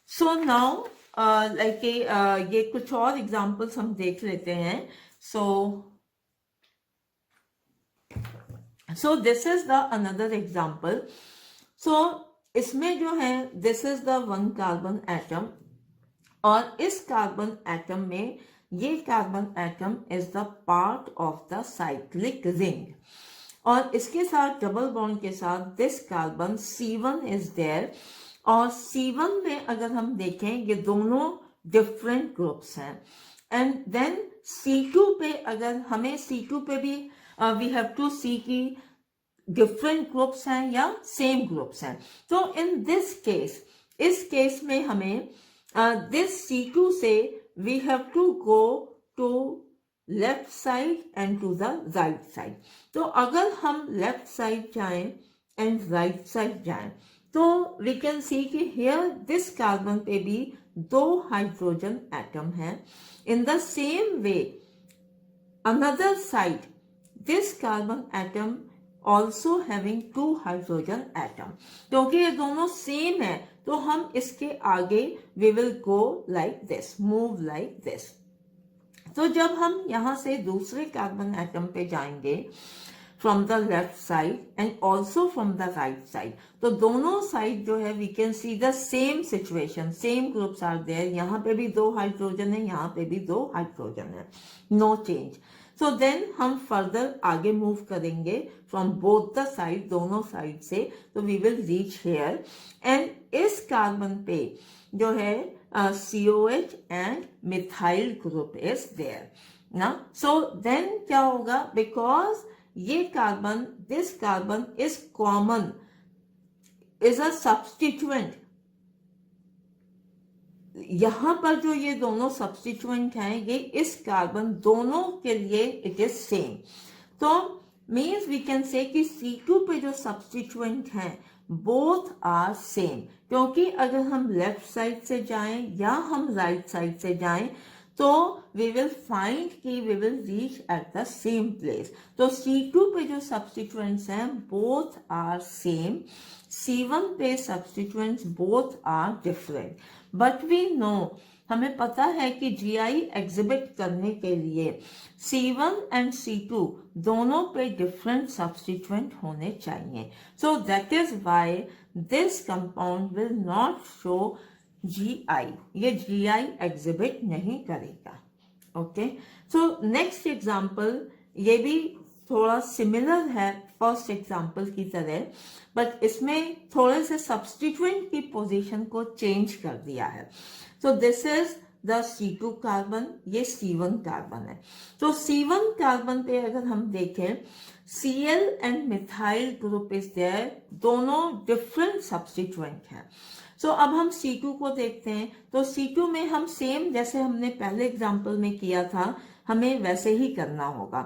So now ये कुछ और एग्जाम्पल्स हम देख लेते हैं. So this is the another example. So इसमें जो है this is the one carbon atom और इस कार्बन एटम में ये carbon atom is the part of the cyclic ring. और इसके साथ डबल बॉन्ड के साथ this carbon C1 is there और C1 में अगर हम देखें ये दोनों डिफरेंट ग्रुप्स हैं, एंड देन C2 पे अगर हमें C2 पे भी वी हैव टू सी की डिफरेंट ग्रुप्स हैं या सेम ग्रुप्स हैं. तो इन दिस केस, इस केस में हमें दिस C2 से we have to go to left side and to the right side. तो अगर हम लेफ्ट साइड जाएं एंड राइट साइड जाएं तो वी कैन सी कि हियर दिस कार्बन पे भी दो हाइड्रोजन एटम है. In the same way another side this carbon atom also having two hydrogen atom. क्योंकि ये दोनों सेम है तो हम इसके आगे we will go like this, move like this. तो जब हम यहां से दूसरे कार्बन एटम पे जाएंगे from the left side and also from the right side, तो दोनों साइड जो है we can see the same situation, same groups are there. यहाँ पे भी दो हाइड्रोजन है, यहाँ पे भी दो हाइड्रोजन है, नो चेंज. सो देन हम फर्दर आगे मूव करेंगे फ्रॉम बोथ द साइड, दोनों साइड से, तो we will reach here. And इस कार्बन पे जो है COH and methyl group is there ना. सो देन क्या होगा, बिकॉज ये carbon, this carbon is common, is a substituent. यहां पर जो ये दोनों सब्स्टिट्यूएंट हैं ये इस कार्बन दोनों के लिए इट इज सेम. तो मीन्स वी कैन से कि C2 पे जो सब्स्टिट्यूएंट हैं बोथ आर सेम. क्योंकि अगर हम लेफ्ट साइड से जाएं या हम राइट साइड से जाएं तो वी विल फाइंड कि we will reach at the same place. तो C2 पे जो सब्स्टिट्यूएंट्स हैं बोथ आर सेम. C1 पे substituents both are different. But we know, हमें पता है कि GI एग्जिबिट करने के लिए C1 एंड C2 दोनों पे डिफरेंट सब्स्टिट्यूएंट होने चाहिए. सो that is why this compound will not show GI. ये GI एग्जिबिट नहीं करेगा. ओके, सो नेक्स्ट एग्जांपल ये भी थोड़ा सिमिलर है फर्स्ट एग्जांपल की तरह, बट इसमें थोड़े से सब्स्टिट्यूएंट की पोजीशन को चेंज कर दिया है. सो this is the C2 carbon, ये C1 कार्बन है. तो C1 कार्बन पे अगर हम देखें Cl and methyl group is there, दोनों डिफरेंट सब्स्टिट्यूएंट हैं. सो अब हम C2 को देखते हैं. तो C2 में हम सेम जैसे हमने पहले एग्जांपल में किया था हमें वैसे ही करना होगा.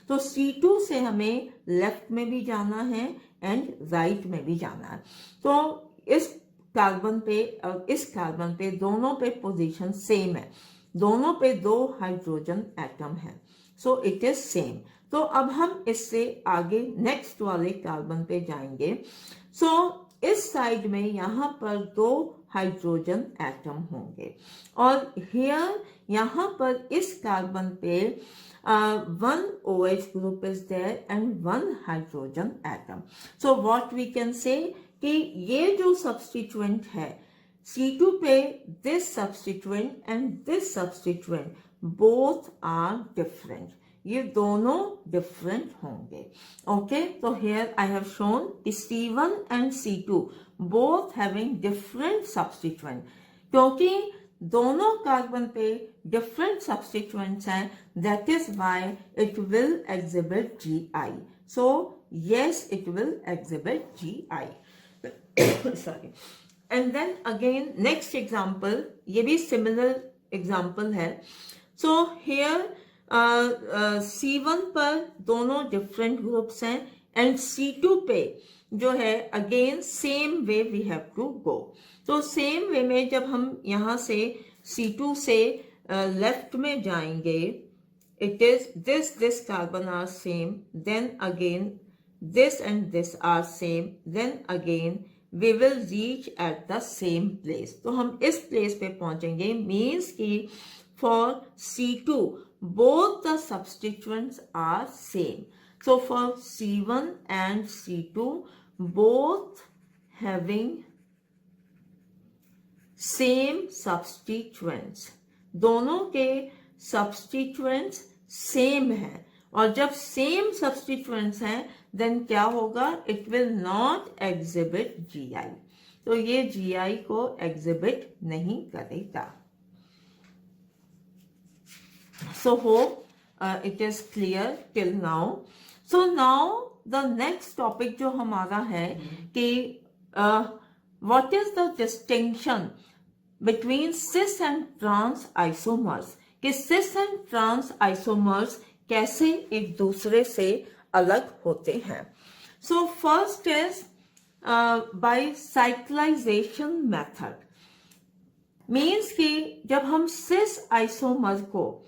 तो C2 से हमें लेफ्ट में भी जाना है एंड राइट में भी जाना है. तो इस कार्बन पे और इस कार्बन पे दोनों पे पोजीशन सेम है, दोनों पे दो हाइड्रोजन एटम है. So it is same. तो अब हम इससे आगे नेक्स्ट वाले कार्बन पे जाएंगे. सो इस साइड में यहां पर दो हाइड्रोजन एटम होंगे और हियर यहां पर इस कार्बन पे one OH group is there and one hydrogen atom. So what we can say कि ये जो सब्स्टिट्यूएंट है C2 पे this substituent and this substituent both are different. ये दोनों डिफरेंट होंगे. ओके, तो here I have shown C1 and C2 both having different substituent. क्योंकि दोनों कार्बन पे डिफरेंट सब्स्टिट्यूएंट्स हैं, that is why it will exhibit GI. So yes, it will exhibit GI. Sorry. And then again next example, ये भी similar example है. So here C1 पर दोनों different groups हैं एंड C2 पे जो है again same way we have to go. तो सेम वे में जब हम यहाँ से C2 से लेफ्ट में जाएंगे, it is this carbon are same, then again this and this are same, then again we will reach at the same place. तो हम इस प्लेस पे पहुंचेंगे. मीन्स कि for C2 both the substituents are same. So for C1 and C2 both having same substituents. दोनों के substituents same हैं. और जब सेम सब्स्टिट्यूएंट्स हैं देन क्या होगा, it will not exhibit GI. तो ये GI को एग्जिबिट नहीं करेगा. So hope it is clear till now. So now the next topic जो हमारा है कि what is the distinction between cis and trans isomers, कि cis and trans isomers कैसे एक दूसरे से अलग होते हैं. So first is by cyclization method. Means कि जब हम सिस आइसोमर को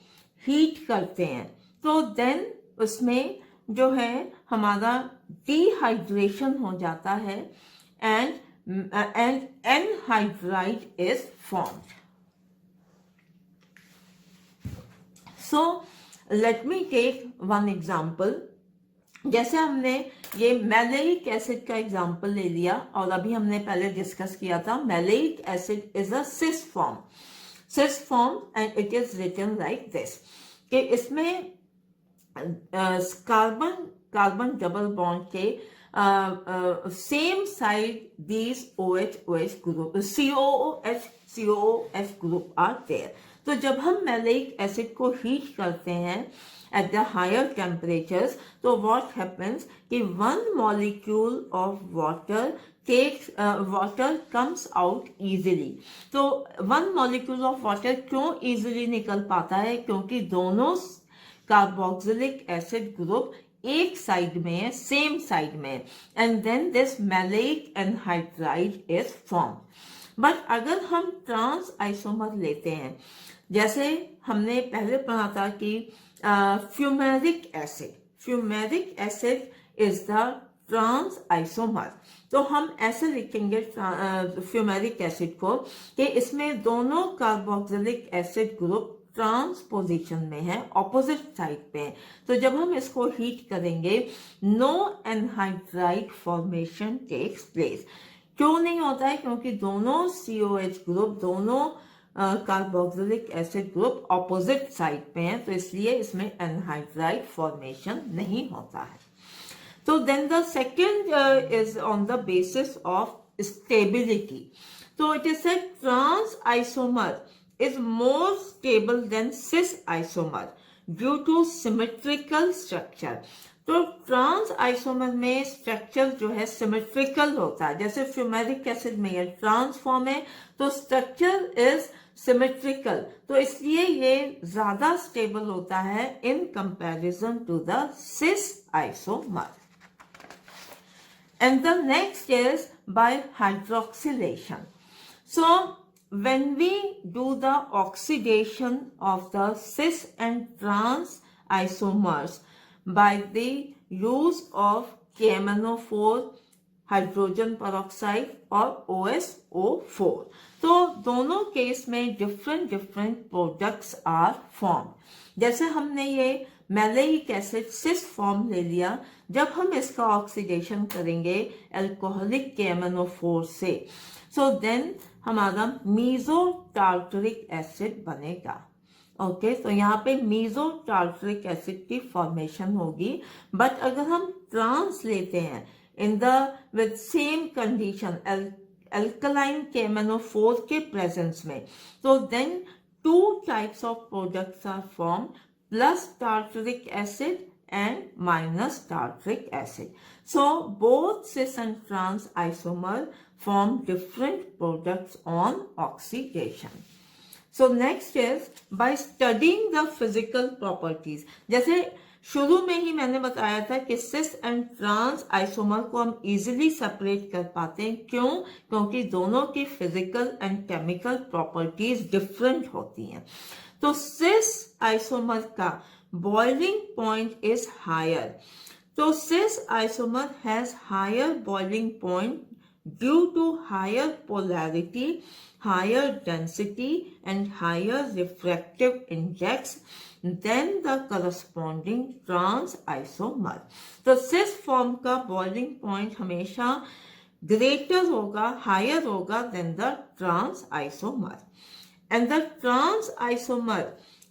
हीट करते हैं तो देन उसमें जो है हमारा डिहाइड्रेशन हो जाता है and anhydride is formed. So let me take one example. जैसे हमने ये मैलेइक एसिड का एग्जांपल ले लिया और अभी हमने पहले डिस्कस किया था maleic acid is a cis form and it is written like this कि इसमें कार्बन डबल बॉन्ड के same side these OH group COOH group are there. तो जब हम मैलेइक एसिड को हीट करते हैं at the higher temperatures, so what happens कि one molecule of water comes out easily. तो one molecule of water क्यों easily निकल पाता है? क्योंकि दोनों कार्बोक्सिलिक एसिड ग्रुप एक साइड में है, सेम साइड में, and then this maleic anhydride is form. But अगर हम ट्रांस आइसोमर लेते हैं, जैसे हमने पहले पढ़ा था कि fumaric acid is the trans isomer. तो हम ऐसे लिखेंगे फ्यूमेरिक एसिड को कि इसमें दोनों carboxylic acid group trans position में है, ऑपोजिट साइड पे है. तो जब हम इसको हीट करेंगे no anhydride formation takes place. क्यों नहीं होता है? क्योंकि दोनों COH ग्रुप, दोनों carboxylic acid group opposite side पे हैं, तो इसलिए इसमें एनहाइड्राइड फॉर्मेशन नहीं होता है. तो then the second is on the basis of stability. तो it is said trans isomer is more stable than cis isomer due to symmetrical structure. तो ट्रांस आइसोमर में स्ट्रक्चर जो है सिमेट्रिकल होता है. जैसे फ्यूमेरिक एसिड में ये ट्रांस फॉर्म है तो स्ट्रक्चर इज सिमेट्रिकल, तो इसलिए ये ज्यादा स्टेबल होता है in comparison to the cis isomer. And the next is by hydroxylation. So when we do the oxidation of the cis and trans isomers by the use of KMnO4, hydrogen peroxide और OSO4, तो दोनों case में different products are form. जैसे हमने ये maleic acid cis form ले लिया, जब हम इसका ऑक्सीडेशन करेंगे एल्कोहलिक KMnO4 से, सो देन हमारा मीजो टार्टरिक एसिड बनेगा. ओके, तो यहाँ पे मीजो टार्टरिक एसिड की फॉर्मेशन होगी. बट अगर हम ट्रांस लेते हैं in the with same condition alkaline KMnO4 के प्रेजेंस में, तो then 2 types of products are form, plus tartaric acid and minus tartaric acid. So both cis and trans isomer form different products on oxidation. So next is by studying the physical properties. जैसे शुरू में ही मैंने बताया था कि cis and trans isomer को हम easily separate कर पाते हैं. क्यों? क्योंकि दोनों की physical and chemical properties different होती हैं. तो सिस आइसोमर का boiling point is higher. So cis isomer has higher boiling point due to higher polarity, higher density and higher refractive index than the corresponding trans isomer. तो cis form का boiling point हमेशा greater होगा, higher होगा than the trans isomer. And the trans isomer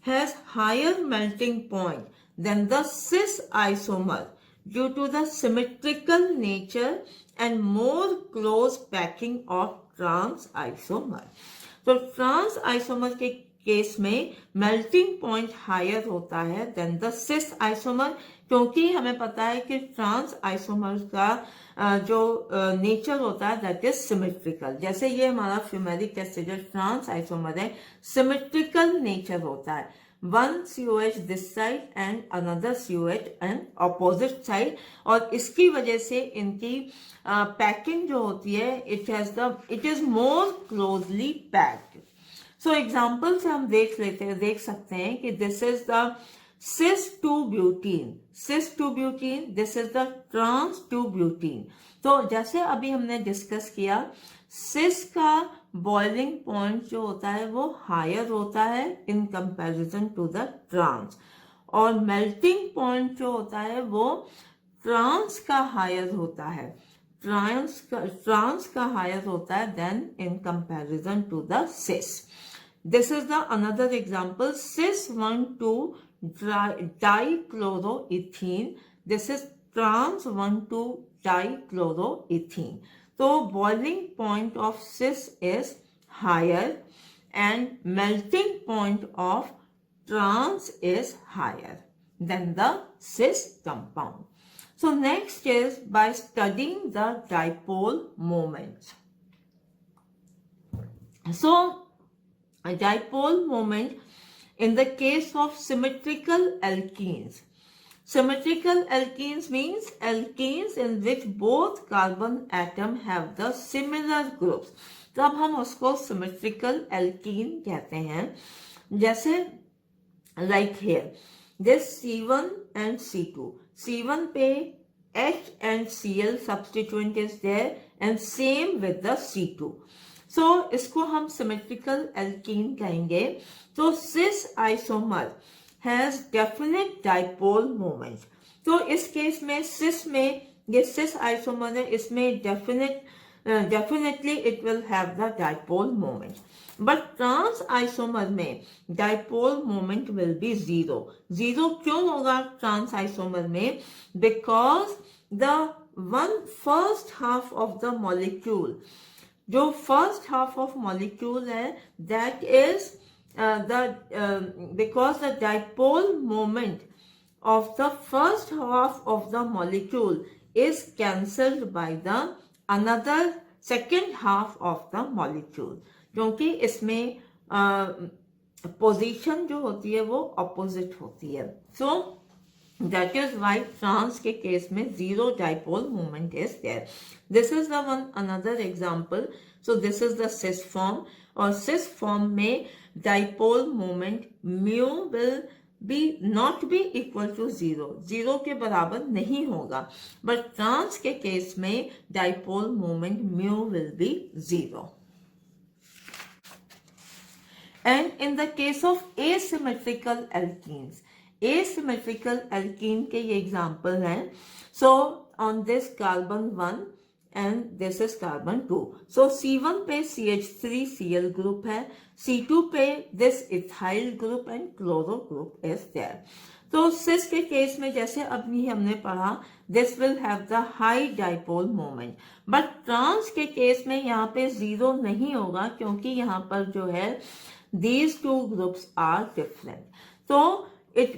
has higher melting point than the cis isomer due to the symmetrical nature and more close packing of trans isomer. तो trans isomer के case में melting point higher होता है then the cis isomer, क्योंकि हमें पता है कि ट्रांस आइसोमर का जो नेचर होता है दैट इज सिमेट्रिकल. जैसे ये हमारा फ्यूमेरिक एसिड ट्रांस आइसोमर है, सिमेट्रिकल नेचर होता है. One COH this side and another COH and opposite side, और इसकी वजह से इनकी पैकिंग जो होती है it is more closely packed. So example से हम देख सकते हैं कि this is the cis-2-butene, this is the trans-2-butene. तो जैसे अभी हमने डिस्कस किया, सिस का बॉइलिंग पॉइंट जो होता है वो हायर होता है in comparison to the trans, और मेल्टिंग पॉइंट जो होता है वो ट्रांस का हायर होता है, ट्रांस का हायर होता है then in comparison to the cis. This is the another example, cis-1,2-dichloroethene. This is trans-1,2-dichloroethene. So boiling point of cis is higher and melting point of trans is higher than the cis compound. So next is by studying the dipole moments. So a dipole moment in the case of symmetrical alkenes. Symmetrical alkenes means alkenes in which both carbon atom have the similar groups. तब हम उसको symmetrical alkene कहते हैं. जैसे like here, this C1 and C2. C1 पे H and Cl substituent is there and same with the C2. So इसको हम symmetrical alkene कहेंगे. तो cis isomer has definite dipole moment. तो इस केस में cis में ये cis isomer है, इसमें definitely it will have the dipole moment. But trans isomer में dipole moment will be zero. Zero क्यों होगा trans isomer में? Because the first half of the molecule, जो फर्स्ट हाफ ऑफ मॉलिक्यूल है that is because the dipole moment of the first half of the molecule is cancelled by the another second half of the molecule, क्योंकि इसमें position जो होती है वो opposite होती है. सो that is why trans के केस में zero dipole moment is there. This is the another example. So this is the cis form, और cis form में dipole moment mu will be not be equal to zero. Zero के बराबर नहीं होगा. But trans के case में dipole moment mu will be zero. And in the case of asymmetrical alkenes, asymmetrical alkene के ये example हैं. So on this carbon 1 and this is carbon 2. So C1 पे CH3Cl group है, C2 पे this ethyl group and chloro group is there. तो cis के case में जैसे अभी हमने पढ़ा, this will have the high dipole moment. But trans के केस में यहाँ पे zero नहीं होगा, क्योंकि यहाँ पर जो है these two groups are different. So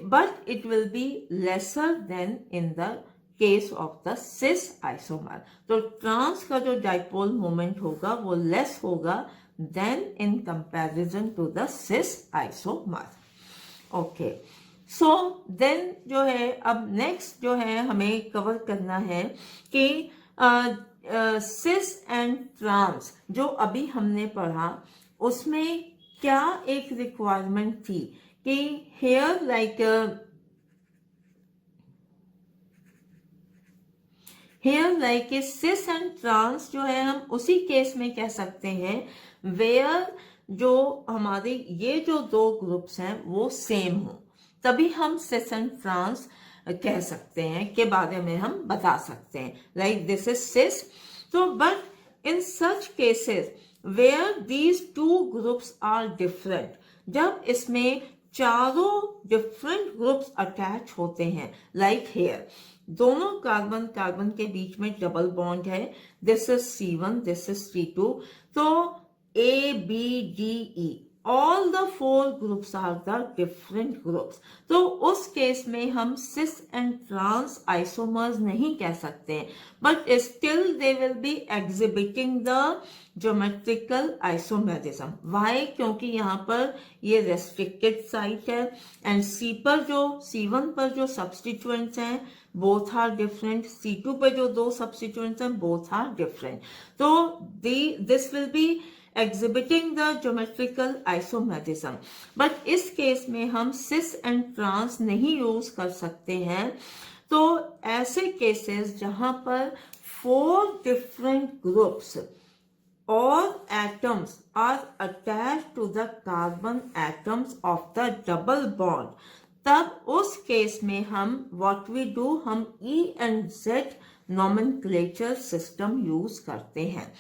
but it will be lesser than in the case of the cis isomer. तो trans का जो dipole moment होगा वो less होगा than in comparison to the cis isomer. Okay. So then जो है अब next जो है हमें cover करना है कि cis and trans जो अभी हमने पढ़ा उसमें क्या एक requirement थी कि here like cis and trans जो है हम उसी केस में कह सकते हैं where जो हमारे ये जो दो ग्रुप्स हैं वो सेम हो, तभी हम cis and trans कह सकते हैं, के बारे में हम बता सकते हैं. Like this is cis. So but in such cases where these two groups are different, जब इसमें चारों डिफरेंट ग्रुप्स अटैच होते हैं, लाइक हेयर। दोनों कार्बन कार्बन के बीच में डबल बॉन्ड है, this is C1, this is C2। तो ABDE, all the 4 groups are the different groups. तो उस केस में हम सिस एंड ट्रांस आइसोमर्स नहीं कह सकते, but still they will be exhibiting the geometrical isomerism. Why? क्योंकि यहाँ पर ये रेस्ट्रिक्टेड साइट है, एंड C1 पर जो सब्स्टिट्यूएंट्स हैं बोथ आर डिफरेंट, C2 पे जो 2 सब्स्टिट्यूएंट्स हैं बोथ आर डिफरेंट। तो this will B exhibiting the geometrical isomerism, but इस केस में हम सिस एंड ट्रांस नहीं यूज कर सकते हैं। तो ऐसे केसेस जहां पर 4 different groups or atoms are attached to the carbon atoms of the double bond, तब उस केस में हम what we do, हम E and Z nomenclature system use करते हैं,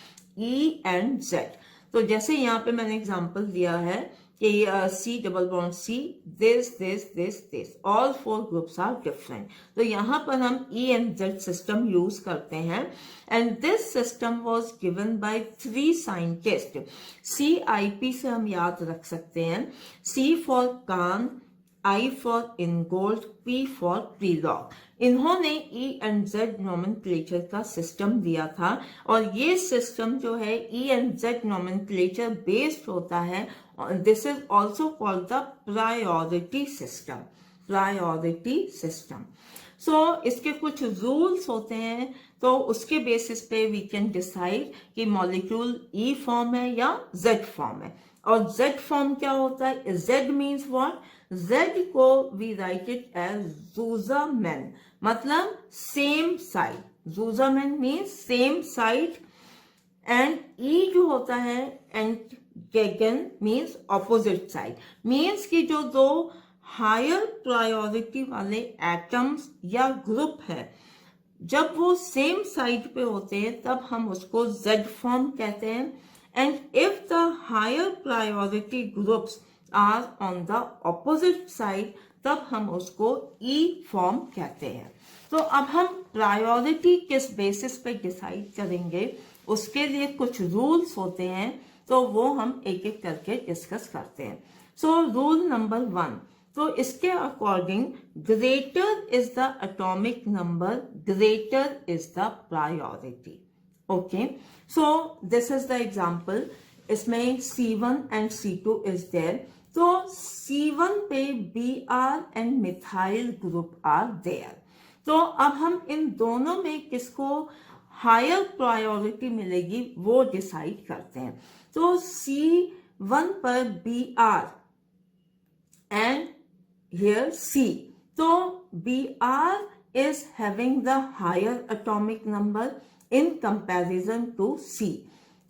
E and Z। तो जैसे यहाँ पे मैंने एग्जांपल दिया है कि C double bond C, this, all 4 groups are different. तो यहाँ पर हम E and Z system use करते हैं, and this system was given by 3 scientist. CIP से हम याद रख सकते हैं, C for Cahn, I for Ingold, P for Prelog. इन्होंने E and Z नोमेनक्लेचर का सिस्टम दिया था, और ये सिस्टम जो है E and Z nomenclature based होता है, this is also called the priority system. So इसके कुछ रूल्स होते हैं, तो उसके बेसिस पे वी कैन डिसाइड कि मॉलिक्यूल E फॉर्म है या Z फॉर्म है। और Z फॉर्म क्या होता है? Z means what? Z को we write it as zusammen, मतलब same side. Zusammen means same side, and E जो होता है entgegen means opposite side. Means कि जो 2 हायर प्रायोरिटी वाले एटम्स या ग्रुप है, जब वो सेम साइड पे होते हैं तब हम उसको Z फॉर्म कहते हैं, and if the higher priority groups are on the opposite side तब हम उसको E फॉर्म कहते हैं। तो अब हम प्रायोरिटी किस बेसिस पे डिसाइड करेंगे, उसके लिए कुछ रूल्स होते हैं, तो वो हम एक एक करके डिस्कस करते हैं। सो रूल नंबर 1, तो इसके according greater is the atomic number, greater is the priority. Okay, so this is the example. इसमें C1 and C2 is there. तो C1 पे Br and methyl group are there. तो अब हम इन दोनों में किसको हायर प्रायोरिटी मिलेगी वो डिसाइड करते हैं। तो C1 पर Br एंड हियर C, तो Br is having the higher atomic number in comparison to C,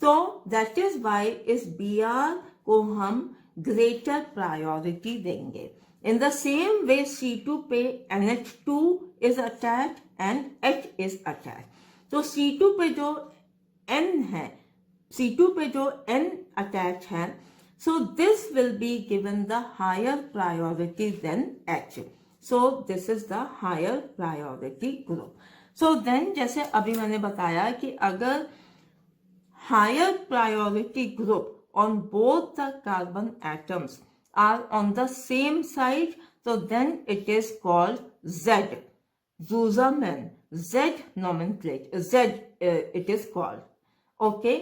तो that is why इस Br को हम greater priority देंगे। In the same way C2 पे NH2 is attached and H is attached, तो C2 पे जो N है, C2 पे जो N attached है, so this will be given the higher priority than H, so this is the higher priority group। so then जैसे अभी मैंने बताया कि अगर higher priority group on both the carbon atoms are on the same side, so then it is called Z, Zzoozaman, Z nomenclature, Z it is called। okay,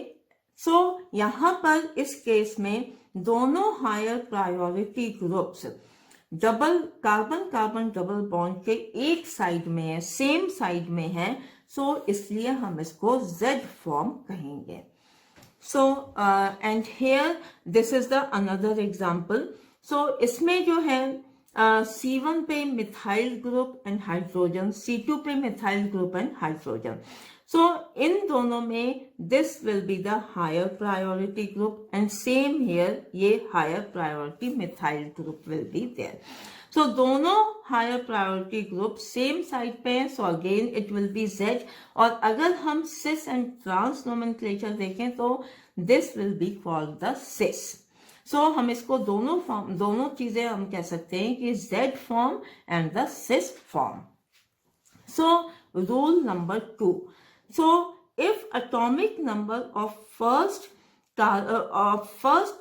so यहाँ पर इस case में दोनों higher priority groups double carbon double bond के एक side में है, same side में है, सो इसलिए हम इसको Z फॉर्म कहेंगे। So and here this is the another example. So इसमें जो है C1 पे methyl group and hydrogen, C2 पे methyl group and hydrogen. So इन दोनों में this will be the higher priority group, and same here ये higher priority methyl group will be there. So दोनों higher priority group same side पे हैं, so again it will be Z। और अगर हम cis and trans nomenclature देखें तो this will be called the cis. So हम इसको दोनों चीजें हम कह सकते हैं कि Z form and the cis form. So rule number 2. So if atomic number of first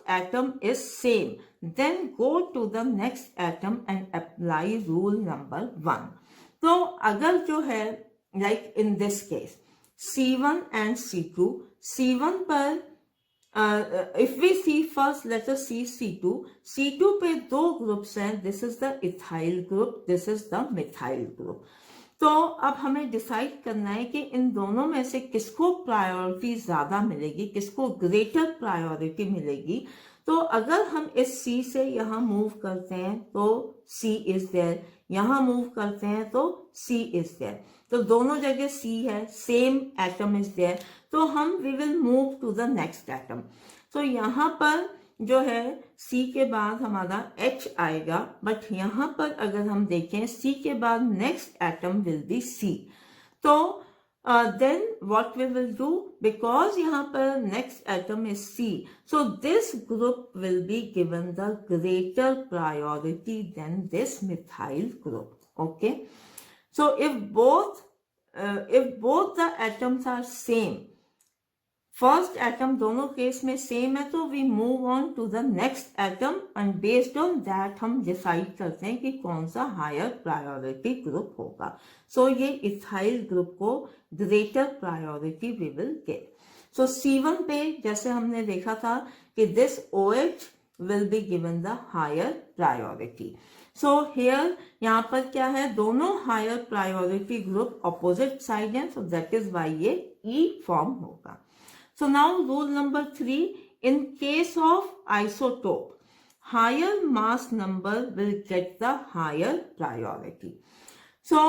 atom is same, then go to the next atom and apply rule number 1. तो अगर जो है like in this case C1 and C2, C1 पर if we see first, let us see C2. C2 पे दो groups हैं. This is the ethyl group, this is the methyl group. तो अब हमें डिसाइड करना है कि इन दोनों में से किसको प्रायोरिटी ज्यादा मिलेगी, किसको ग्रेटर प्रायोरिटी मिलेगी. तो अगर हम इस C से यहाँ मूव करते हैं तो C इज देयर, यहाँ मूव करते हैं तो C इज देयर. तो दोनों जगह C है, सेम एटम इज देयर. तो हम we will move to the next atom. तो यहाँ पर जो है C के बाद हमारा H आएगा, बट यहाँ पर अगर हम देखें C के बाद next atom will be C. तो then what we will do, because यहाँ पर next atom is C, so this group will be given the greater priority than this methyl group. Okay, so if both the atoms are same, first atom दोनों case में same है, तो we move on to the next atom and based on that हम decide करते हैं कि कौन सा हायर प्रायोरिटी ग्रुप होगा. सो ये इथाइल ग्रुप को greater priority we will give. So C1 पे जैसे हमने देखा था कि this OH will be given the higher priority. So here यहाँ पर क्या है, दोनों higher priority group opposite side है, सो दैट इज वाई ये E फॉर्म होगा. So now rule number 3, in case of isotope, higher mass number will get the higher priority. So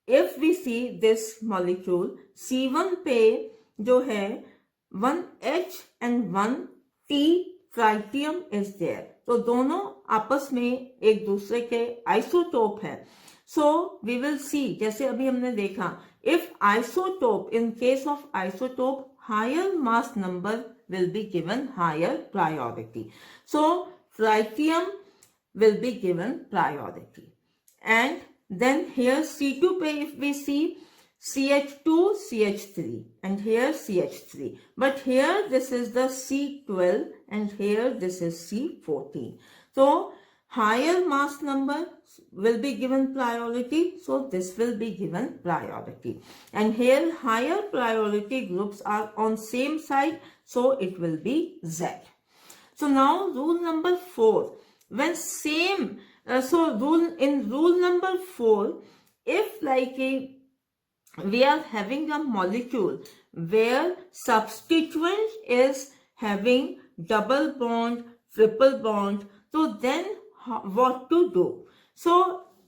if we see this molecule C1 पे जो है 1H and 1T tritium is there. तो दोनों आपस में एक दूसरे के आइसोटोप है. So we will see, जैसे अभी हमने देखा, if isotope, in case of isotope, higher mass number will be given higher priority. So tritium will be given priority. And then here C2 पे if we see CH2, CH3 and here CH3. But here this is the C12 and here this is C14. So higher mass number will be given priority, so this will be given priority. And here higher priority groups are on same side, so it will be Z. So now rule number 4, when same, in rule number 4, if like we are having a molecule where substituent is having double bond, triple bond, so then what to do. So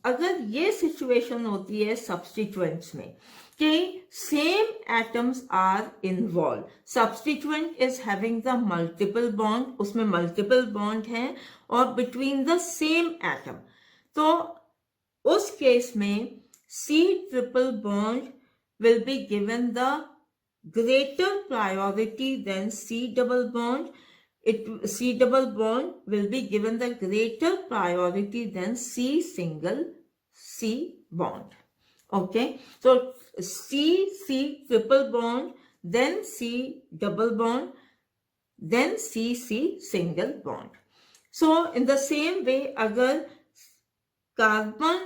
अगर ये situation होती है substituents में कि same atoms are involve, substituent is having the multiple bond, उसमें multiple bond है और between the same atom, तो उस केस में C triple bond will be given the greater priority then C double bond. C double bond will be given the greater priority than C single C bond. Okay, so C triple bond, then C double bond, then C single bond. So in the same way, अगर carbon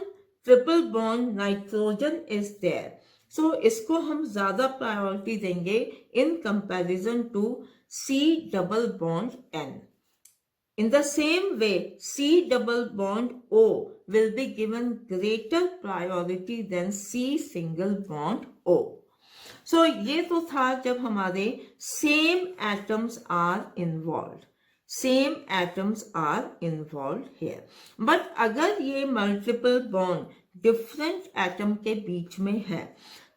triple bond nitrogen is there, so इसको हम ज्यादा priority देंगे in comparison to C double bond N. In the same way, C double bond O will be given greater priority than C single bond O. So ये तो था जब हमारे same atoms are involved. Same atoms are involved here. But अगर ये multiple bond different atom के बीच में है,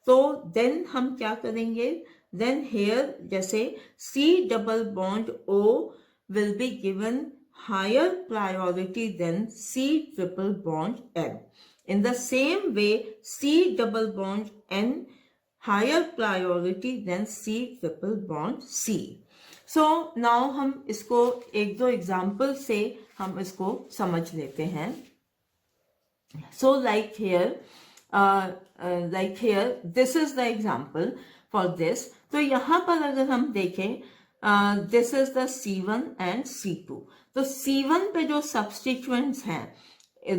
तो then हम क्या करेंगे? Then here जैसे C double bond O will be given higher priority than C triple bond N. In the same way, C double bond N higher priority than C triple bond C. So now हम इसको एक दो example से हम इसको समझ लेते हैं. So like here, this is the example for this. तो यहाँ पर अगर हम देखें, this is the C1 and C2. तो C1 पे जो substituents हैं,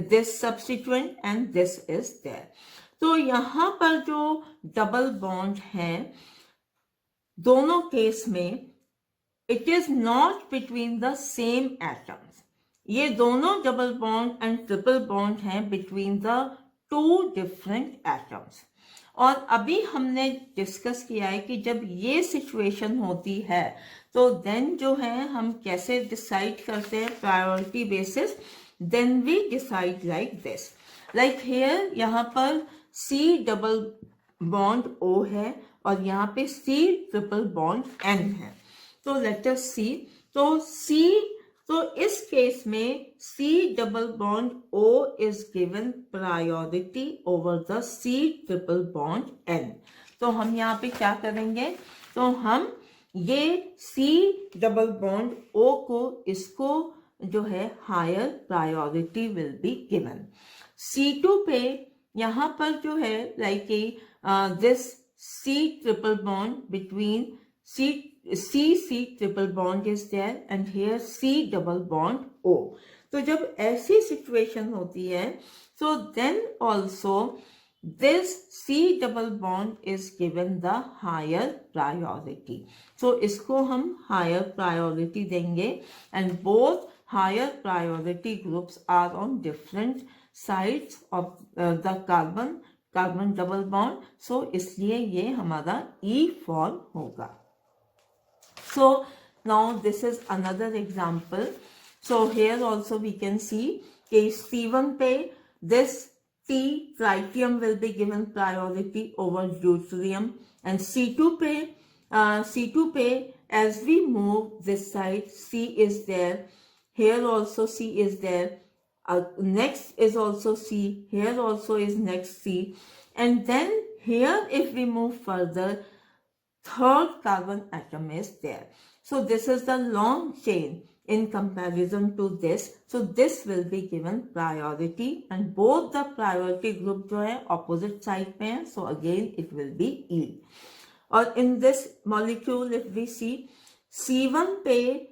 this substituent and this is there. तो यहाँ पर जो डबल बॉन्ड हैं, दोनों केस में it is not between the same atoms. ये दोनों double bond and triple bond हैं between the two different atoms. और अभी हमने डिस्कस किया है कि जब ये सिचुएशन होती है तो देन जो है हम कैसे डिसाइड करते हैं priority basis. Then we decide like this. Like here यहाँ पर C डबल बॉन्ड O है और यहाँ पे C ट्रिपल बॉन्ड N है. तो लेट अस सी. तो इस केस में C double bond O is given priority over the C triple bond N. तो हम यहाँ पे क्या करेंगे, तो हम ये C डबल बॉन्ड O को इसको जो है higher priority will be given. C2 पे यहाँ पर जो है like this C triple bond between C triple bond is there and here C double bond O. तो जब ऐसी सिचुएशन होती है so then also this C double bond is given the higher priority. So इसको हम higher priority देंगे and both higher priority groups are on different sides of the carbon double bond. So इसलिए ये हमारा E form होगा. So now this is another example. So here also we can see case C1 पे this T tritium will be given priority over deuterium and C2 पे as we move this side C is there, here also C is there, next is also C, here also is next C, and then here if we move further third carbon atom is there. So this is the long chain in comparison to this. So this will be given priority and both the priority group जो है opposite side पे है. So again it will be E. और in this molecule if we see C1 पे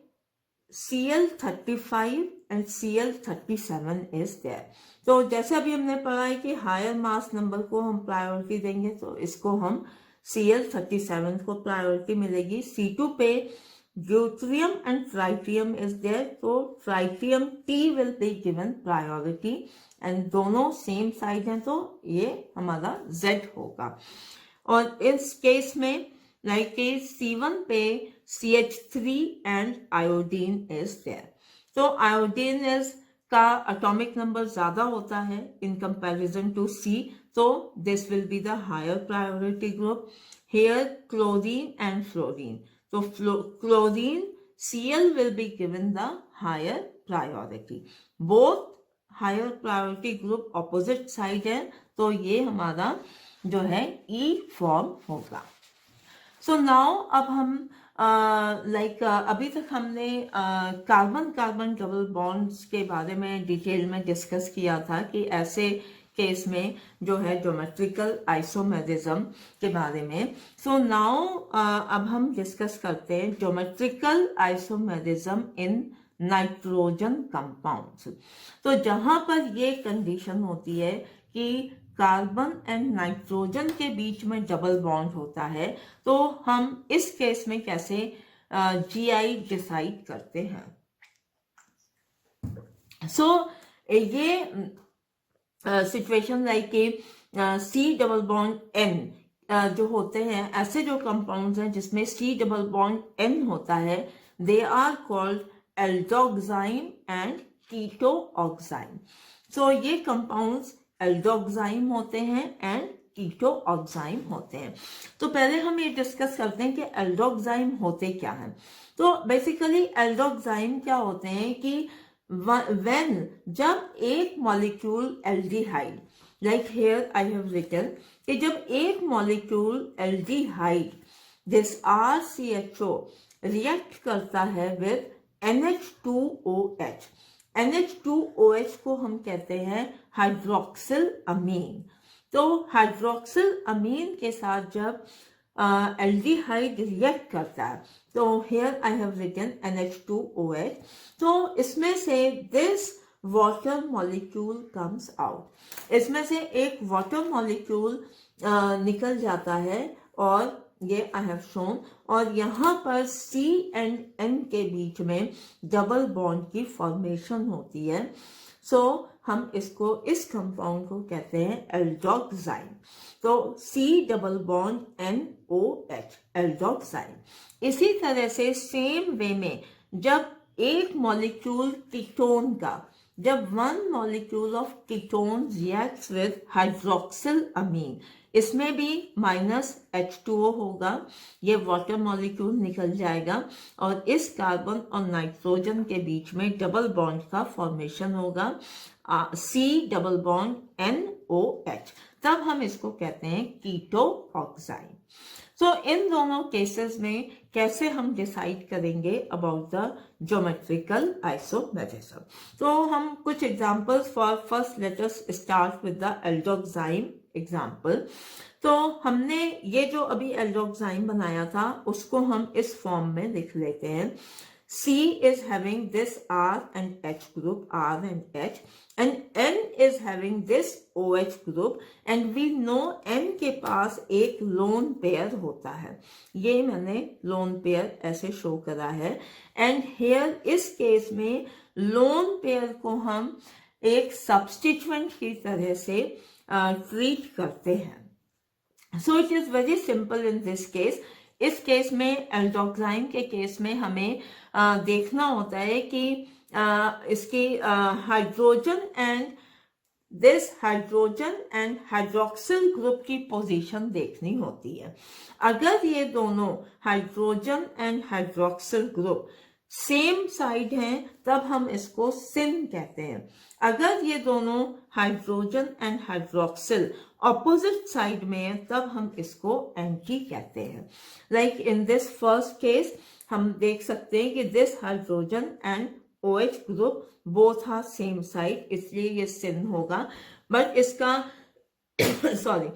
Cl35 and Cl37 is there. तो जैसे अभी हमने पढ़ा है कि हायर मास नंबर को हम प्रायोरिटी देंगे तो इसको हम Cl37 को प्रायोरिटी मिलेगी. C2 पे deuterium and tritium is there, so tritium T will be given priority and दोनों सेम साइड हैं तो ये हमारा Z होगा. और इस केस में लाइक C1 पे CH3 and iodine is there. तो iodine is का atomic number ज्यादा होता है in comparison to C, so this will be the higher priority group. Here chlorine and fluorine. So chlorine Cl will be given the higher priority. Both higher priority group opposite side है तो ये हमारा जो है E form होगा. So now अब हम अभी तक हमने कार्बन कार्बन डबल बॉन्ड्स के बारे में डिटेल में डिस्कस किया था कि ऐसे केस में जो है ज्योमेट्रिकल आइसोमेरिज्म के बारे में. सो नाउ अब हम डिस्कस करते हैं geometrical isomerism in nitrogen compounds. तो जहां पर ये कंडीशन होती है कि कार्बन एंड नाइट्रोजन के बीच में डबल बॉन्ड होता है तो हम इस केस में कैसे GI डिसाइड करते हैं. सो ये situation like C double bond N जो होते हैं, ऐसे जो कंपाउंड्स हैं जिसमें C डबल बॉन्ड N होता है, they are called aldoxime and कीटोऑक्साइम. सो ये कंपाउंड्स एल्डोक्साइम होते हैं एंड कीटोऑक्साइम होते हैं. तो पहले हम ये डिस्कस करते हैं कि एल्डोक्साइम होते क्या हैं. तो बेसिकली एल्डोक्साइम क्या होते हैं कि when जब एक molecule aldehyde like here I have written कि जब एक molecule aldehyde this RCHO react करता है विद NH2OH। NH2OH को हम कहते हैं हाइड्रोक्सिल अमीन। तो हाइड्रोक्सिल अमीन के साथ जब एल्डिहाइड रिएक्ट करता है, तो here I have written NH2OH, तो इसमें से this water molecule comes out. इसमें से एक वाटर मॉलिक्यूल निकल जाता है और ये आई हैव शोन, और यहाँ पर C एंड N के बीच में डबल बॉन्ड की फॉर्मेशन होती है। सो हम इसको, इस कंपाउंड को कहते हैं एल्डोक्साइन। तो C डबल बॉन्ड NOH, एल्डोक्साइन। इसी तरह से सेम वे में जब एक मॉलिक्यूल कीटोन का, जब one molecule of ketone reacts with hydroxyl amine, इसमें भी -H2O होगा, ये वाटर मॉलिक्यूल निकल जाएगा और इस कार्बन और नाइट्रोजन के बीच में डबल बॉन्ड का फॉर्मेशन होगा, C डबल बॉन्ड NOH। तब हम इसको कहते हैं कीटो ऑक्साइड। सो इन दोनों केसेस में कैसे हम डिसाइड करेंगे अबाउट द ज्योमेट्रिकल आइसोमेरिज्म। तो हम कुछ examples for first, let us start with the aldoxime example. तो हमने ये जो अभी एल्डोक्साइन बनाया था उसको हम इस फॉर्म में लिख लेते हैं। C is having this R and H group, R and H, and N is having this OH group, and we know N के पास एक लोन पेयर होता है। ये मैंने लोन पेयर ऐसे शो करा है, एंड हेयर इस केस में लोन पेयर को हम एक सब्स्टिट्यूएंट की तरह से ट्रीट करते हैं। So it is very simple in this case. इस केस में एल्डोक्साइन के केस में हमें देखना होता है कि इसकी hydrogen and this hydrogen and hydroxyl group की पोजीशन देखनी होती है। अगर ये दोनों hydrogen and hydroxyl group same side हैं तब हम इसको सिन कहते हैं। अगर ये दोनों hydrogen and hydroxyl opposite side में है तब हम इसको एंटी कहते हैं। Like in this first case हम देख सकते हैं कि this hydrogen and OH group both are same side, इसलिए ये सिन होगा। बट इसका सॉरी,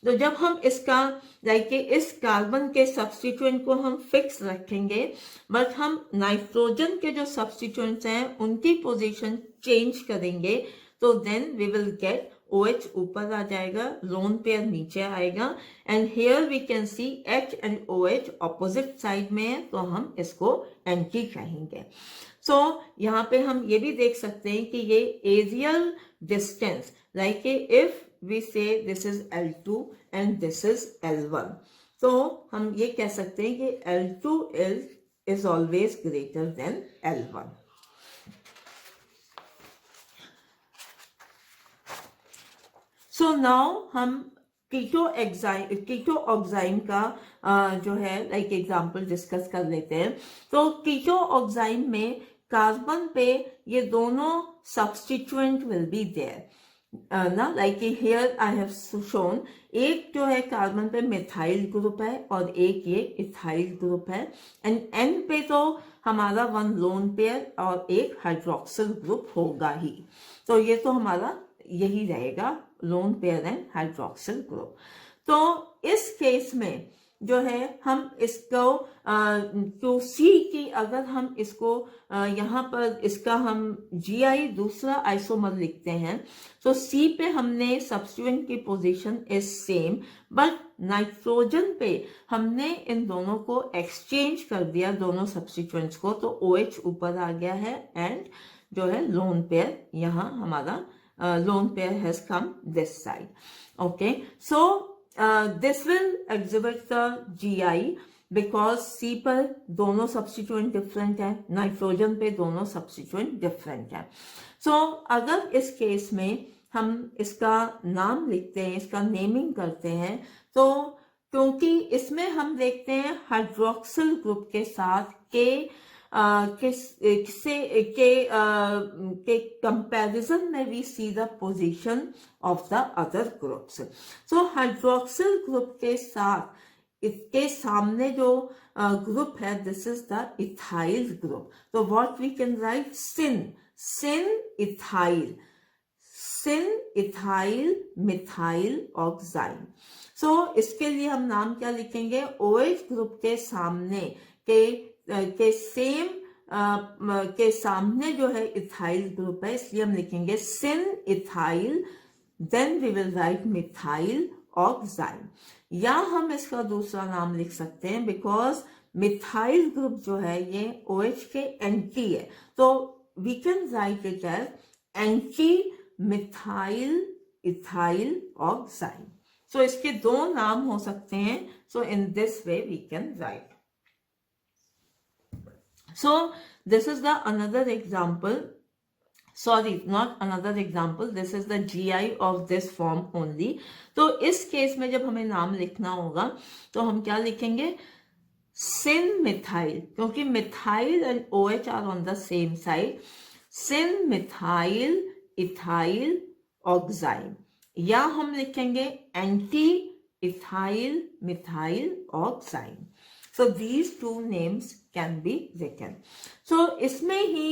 तो जब हम इसका लाइक इस कार्बन के सब्स्टिट्यूएंट को हम फिक्स रखेंगे, बट हम नाइट्रोजन के जो सब्स्टिट्यूएंट्स हैं उनकी पोजीशन चेंज करेंगे, तो then we will get OH ऊपर आ जाएगा, लोन पेयर नीचे आएगा, and here we can see H and OH opposite side में है, तो हम इसको एंटी कहेंगे। सो यहाँ पे हम ये भी देख सकते हैं कि ये aerial distance, like if we say this is L2 and this is L1, तो हम ये कह सकते हैं कि L2 is always greater than L1। So now हम कीटो ऑक्साइन का जो है लाइक एग्जांपल डिस्कस कर लेते हैं। तो कीटो ऑक्साइन में कार्बन पे ये दोनों सब्स्टिट्यूएंट विल बी देयर ना, like here I have shown, एक जो है कार्बन पे मिथाइल ग्रुप है और एक ये इथाइल ग्रुप है, एंड N पे तो हमारा वन लोन पेयर और एक हाइड्रोक्सिल ग्रुप होगा ही, तो ये तो हमारा यही रहेगा, lone pair and hydroxyl group. तो इस केस में जो है हम इसको तो C की अगर हम इसको यहाँ पर इसका हम GI दूसरा आइसोमर लिखते हैं, तो C पे हमने सब्स्टिट्यूएंट की position is same, but nitrogen पे हमने इन दोनों को एक्सचेंज कर दिया, दोनों सब्स्टिट्यूएंट्स को, तो OH ऊपर आ गया है, एंड जो है लोन पेयर यहाँ हमारा lone pair has come this side. Okay, so this will exhibit the GI because C पर दोनों सब्स्टिट्यूएंट डिफरेंट है, नाइट्रोजन पे दोनों सब्स्टिट्यूएंट डिफरेंट है। सो अगर इस केस में हम इसका नाम लिखते हैं, इसका नेमिंग करते हैं, तो क्योंकि इसमें हम देखते हैं हाइड्रोक्सिल ग्रुप के साथ के कंपैरिजन में we see the position of the other groups. So hydroxyl group के साथ इसके सामने जो ग्रुप है, this is the ethyl group. तो what we can write, syn ethyl, syn ethyl methyl oxime. So इसके लिए हम नाम क्या लिखेंगे, OH ग्रुप के सामने के सेम के सामने जो है इथाइल ग्रुप है, इसलिए हम लिखेंगे syn ethyl, then we will write methyl oxime. या हम इसका दूसरा नाम लिख सकते हैं, बिकॉज मिथाइल ग्रुप जो है ये OH के एंटी है, तो we can write it as anti methyl ethyl oxime. So इसके दो नाम हो सकते हैं. So in this way we can write. So this is the another example, sorry, not another example, this is the GI of this form only. तो इस case में जब हमें नाम लिखना होगा तो हम क्या लिखेंगे, sin methyl, क्योंकि methyl and OH are on the same side, sin methyl ethyl oxime. या हम लिखेंगे anti ethyl methyl oxime. So these two names can be written. So इसमें ही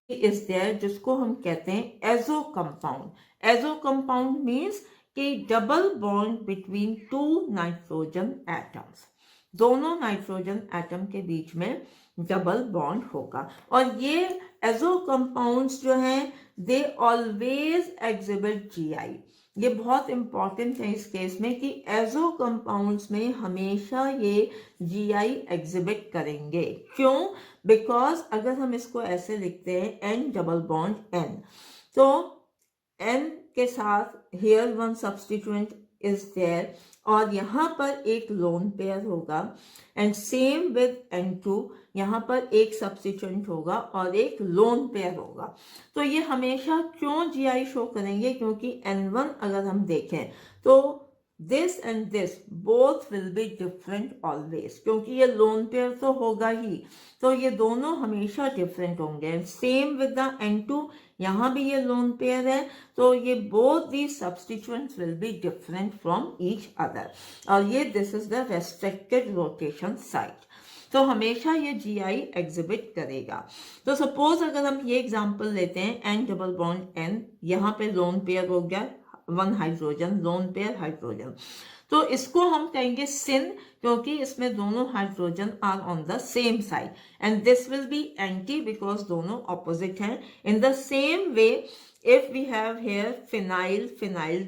is there जिसको हम कहते हैं azo compound. Azo compound means कि double bond between two nitrogen atoms. दोनों नाइट्रोजन एटम के बीच में डबल बॉन्ड होगा. और ये एजो कंपाउंड्स जो हैं दे ऑलवेज एग्जिबिट GI. ये बहुत इंपॉर्टेंट है इस केस में कि एजो कंपाउंड्स में हमेशा ये GI एग्जिबिट करेंगे. क्यों, बिकॉज अगर हम इसको ऐसे लिखते हैं N डबल बॉन्ड N, तो N के साथ here one substituent is there और यहाँ पर एक लोन पेयर होगा, एंड सेम विद N2, यहाँ पर एक सब्स्टिट्यूएंट होगा और एक लोन पेयर होगा. तो ये हमेशा क्यों GI शो करेंगे, क्योंकि N1 अगर हम देखें तो this and this both will be different always, क्योंकि ये लोन पेयर तो होगा ही, तो ये दोनों हमेशा डिफरेंट होंगे. सेम विद द N2, यहाँ भी ये लोन पेयर है, तो ये both the substituents will be different from each other. और ये this is the restricted rotation site, तो हमेशा ये GI एग्जिबिट करेगा. तो सपोज अगर हम ये एग्जांपल लेते हैं N डबल बॉन्ड N, यहाँ पे लोन पेयर हो गया, one hydrogen, lone pair hydrogen, तो इसको हम कहेंगे सिन, क्योंकि इसमें दोनों hydrogen are on the same side, and this will be anti because दोनों ऑपोजिट हैं. In the same way if we have here phenyl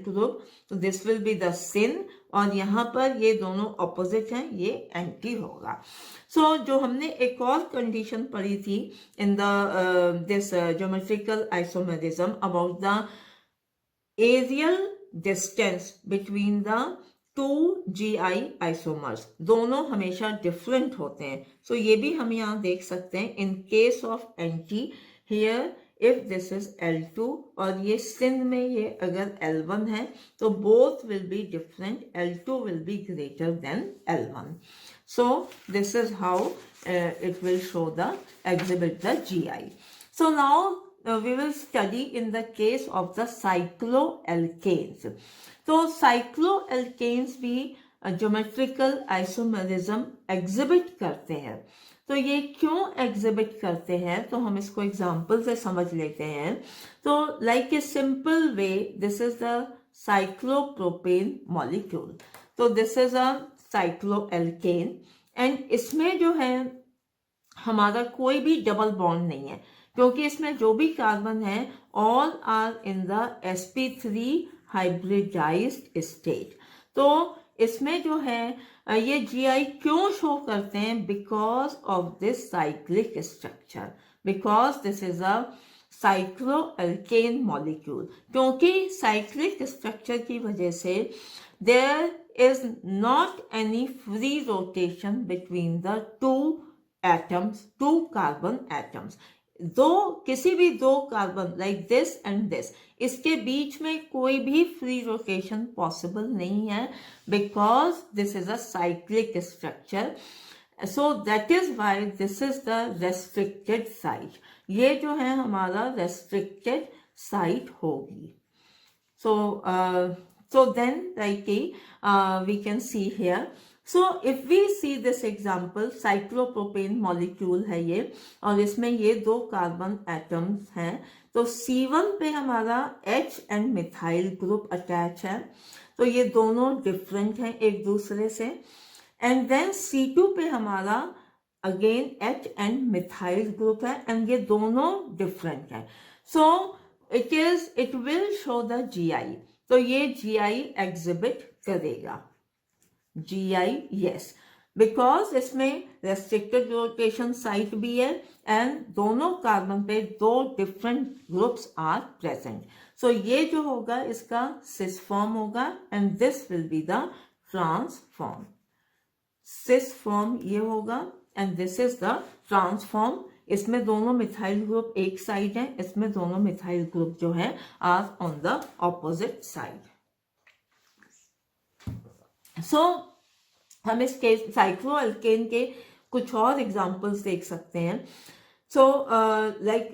group, तो this will be the sin, और यहाँ पर ये दोनों ऑपोजिट हैं, ये एंटी होगा. सो जो हमने एक और कंडीशन पढ़ी थी in the this geometrical isomerism about the aerial distance between the two GI isomers, दोनों हमेशा डिफरेंट होते हैं. सो ये भी हम यहाँ देख सकते हैं in case of anti, here if this is L2 और ये sin में ये अगर L1 है, तो both will be different, L2 will be greater than L1. So this is how it will show the exhibit the GI. So now we will study in the case of the cycloalkanes. तो cycloalkanes भी geometrical isomerism exhibit करते हैं. तो ये क्यों exhibit करते हैं, तो हम इसको एग्जाम्पल से समझ लेते हैं. तो like a simple way, this is the cyclopropane molecule. तो this is a cycloalkane, and इसमें जो है हमारा कोई भी डबल बॉन्ड नहीं है, क्योंकि इसमें जो भी कार्बन है all are in the sp3 hybridized state. तो इसमें जो है ये GI क्यों शो करते हैं, because of this cyclic structure, because this is a cycloalkane molecule. क्योंकि साइक्लिक स्ट्रक्चर की वजह से there is not any free rotation between the two atoms, two carbon atoms. किसी भी दो carbon like this and this, इसके बीच में कोई भी फ्री रोटेशन पॉसिबल नहीं है, because this is a cyclic structure. So that is why this is the restricted site. ये जो है हमारा रेस्ट्रिक्टेड साइट होगी. So then like we can see here, so if we see this example, cyclopropane molecule है ये, और इसमें ये 2 कार्बन एटम्स हैं। तो C1 पे हमारा H and methyl group attach है, तो ये दोनों डिफरेंट हैं एक दूसरे से। एंड देन C2 पे हमारा again H and methyl group है, एंड ये दोनों डिफरेंट हैं। So it will show the GI, तो ये GI एग्जिबिट करेगा। GI yes, बिकॉज इसमें रेस्ट्रिक्टेड रोटेशन साइट भी है एंड दोनों कार्बन पे 2 different groups are present. So ये जो होगा इसका सिस फॉर्म होगा, and this will be the trans form. Cis form ये होगा and this is the trans form. इसमें दोनों मिथाइल ग्रुप एक साइड है, इसमें दोनों मिथाइल ग्रुप जो है are on the opposite side. So हम इसके साइक्लोअल्केन के कुछ और एग्जांपल्स देख सकते हैं। So like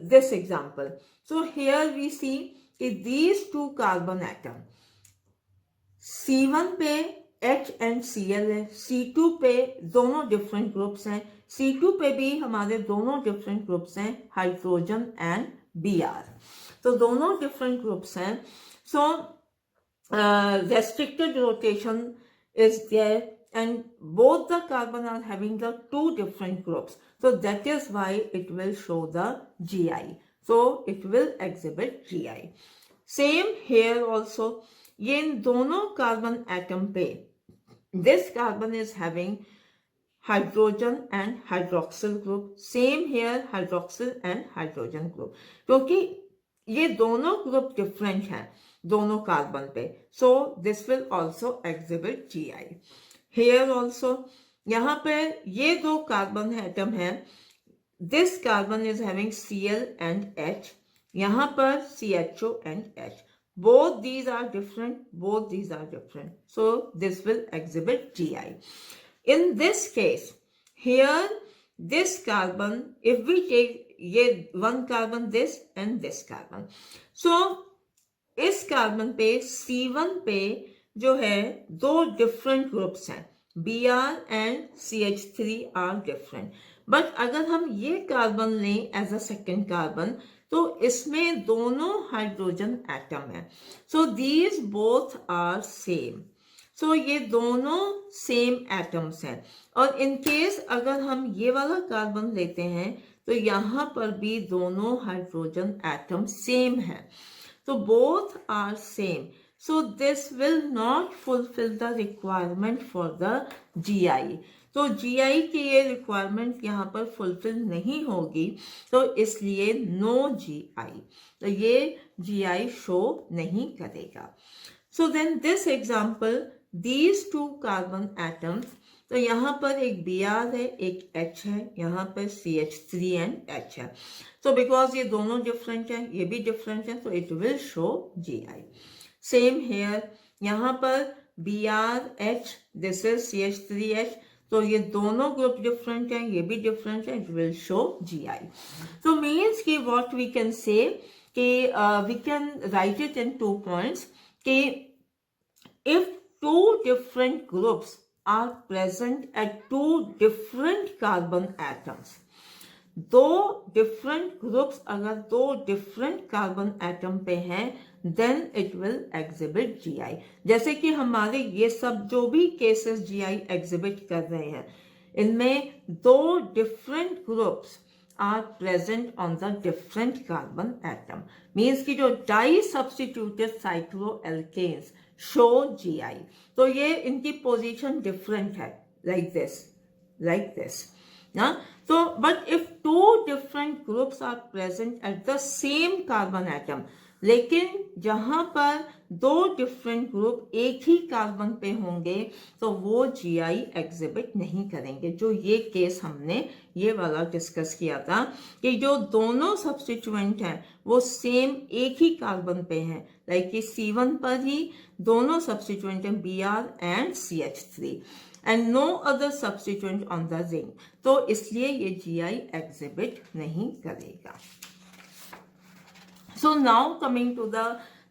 this example, so here we see कि दीज 2 कार्बन एटम, C1 पे H एंड Cl है, C2 पे दोनों डिफरेंट ग्रुप्स हैं, C2 पे भी हमारे दोनों डिफरेंट ग्रुप्स हैं, हाइड्रोजन एंड Br, तो दोनों डिफरेंट ग्रुप्स हैं। सो restricted rotation is there and both the carbon are having the 2 different groups, so that is why it will show the GI, so it will exhibit GI. Same here also, ये इन दोनों carbon atom पे this carbon is having hydrogen and hydroxyl group, same here hydroxyl and hydrogen group, क्योंकि ये दोनों group different हैं दोनों carbon पे, so this will also exhibit GI। Here also यहाँ पे ये 2 कार्बन एटम है, this carbon is having Cl and H, यहाँ पर CHO and H, both these are different, so this will exhibit GI. In this case, here this carbon, if we take ये 1 carbon this and this carbon, so इस carbon पे C1 पे जो है 2 different groups हैं, Br and CH3 are different, but अगर हम ये कार्बन लें एज अ सेकेंड कार्बन तो इसमें दोनों हाइड्रोजन एटम है, so these both are same, so ये दोनों सेम एटम्स हैं। और इन केस अगर हम ये वाला कार्बन लेते हैं तो यहाँ पर भी दोनों हाइड्रोजन एटम सेम है, तो both are same, so this will not fulfill the requirement for the GI, तो GI की ये रिक्वायरमेंट यहाँ पर फुलफिल नहीं होगी, तो इसलिए नो GI, तो ये GI शो नहीं करेगा। So then this example, these 2 carbon atoms, तो यहाँ पर एक Br है एक H है, यहाँ पर CH3 एंड H है, so because ये दोनों डिफरेंट हैं ये भी डिफरेंट है, तो it will show GI। Same here, यहाँ पर BrH, दिस इज CH3H, तो ये दोनों ग्रुप डिफरेंट हैं ये भी डिफरेंट है, इट विल शो GI। तो मीन्स कि व्हाट वी कैन से कि we can write it in 2 points कि if 2 different groups are present at 2 different carbon atoms, 2 different groups अगर 2 different carbon atom पे हैं then it will exhibit GI। जैसे कि हमारे ये सब जो भी cases GI exhibit कर रहे हैं इनमें 2 different groups are present on the different carbon atom, means कि जो di-substituted cycloalkanes show GI, तो ये इनकी पोजीशन डिफरेंट है, like this ना, तो but if 2 different groups are present at the same carbon atom, लेकिन जहां पर 2 डिफरेंट ग्रुप एक ही कार्बन पे होंगे तो वो GI एग्जिबिट नहीं करेंगे, जो ये केस हमने ये वाला डिस्कस किया था कि जो दोनों सब्स्टिट्यूएंट हैं वो सेम एक ही कार्बन पे हैं, लाइक कि C1 पर ही दोनों सब्स्टिट्यूएंट हैं Br and CH3 and no other substituent on the ring, तो इसलिए ये GI एग्जिबिट नहीं करेगा। So now coming to the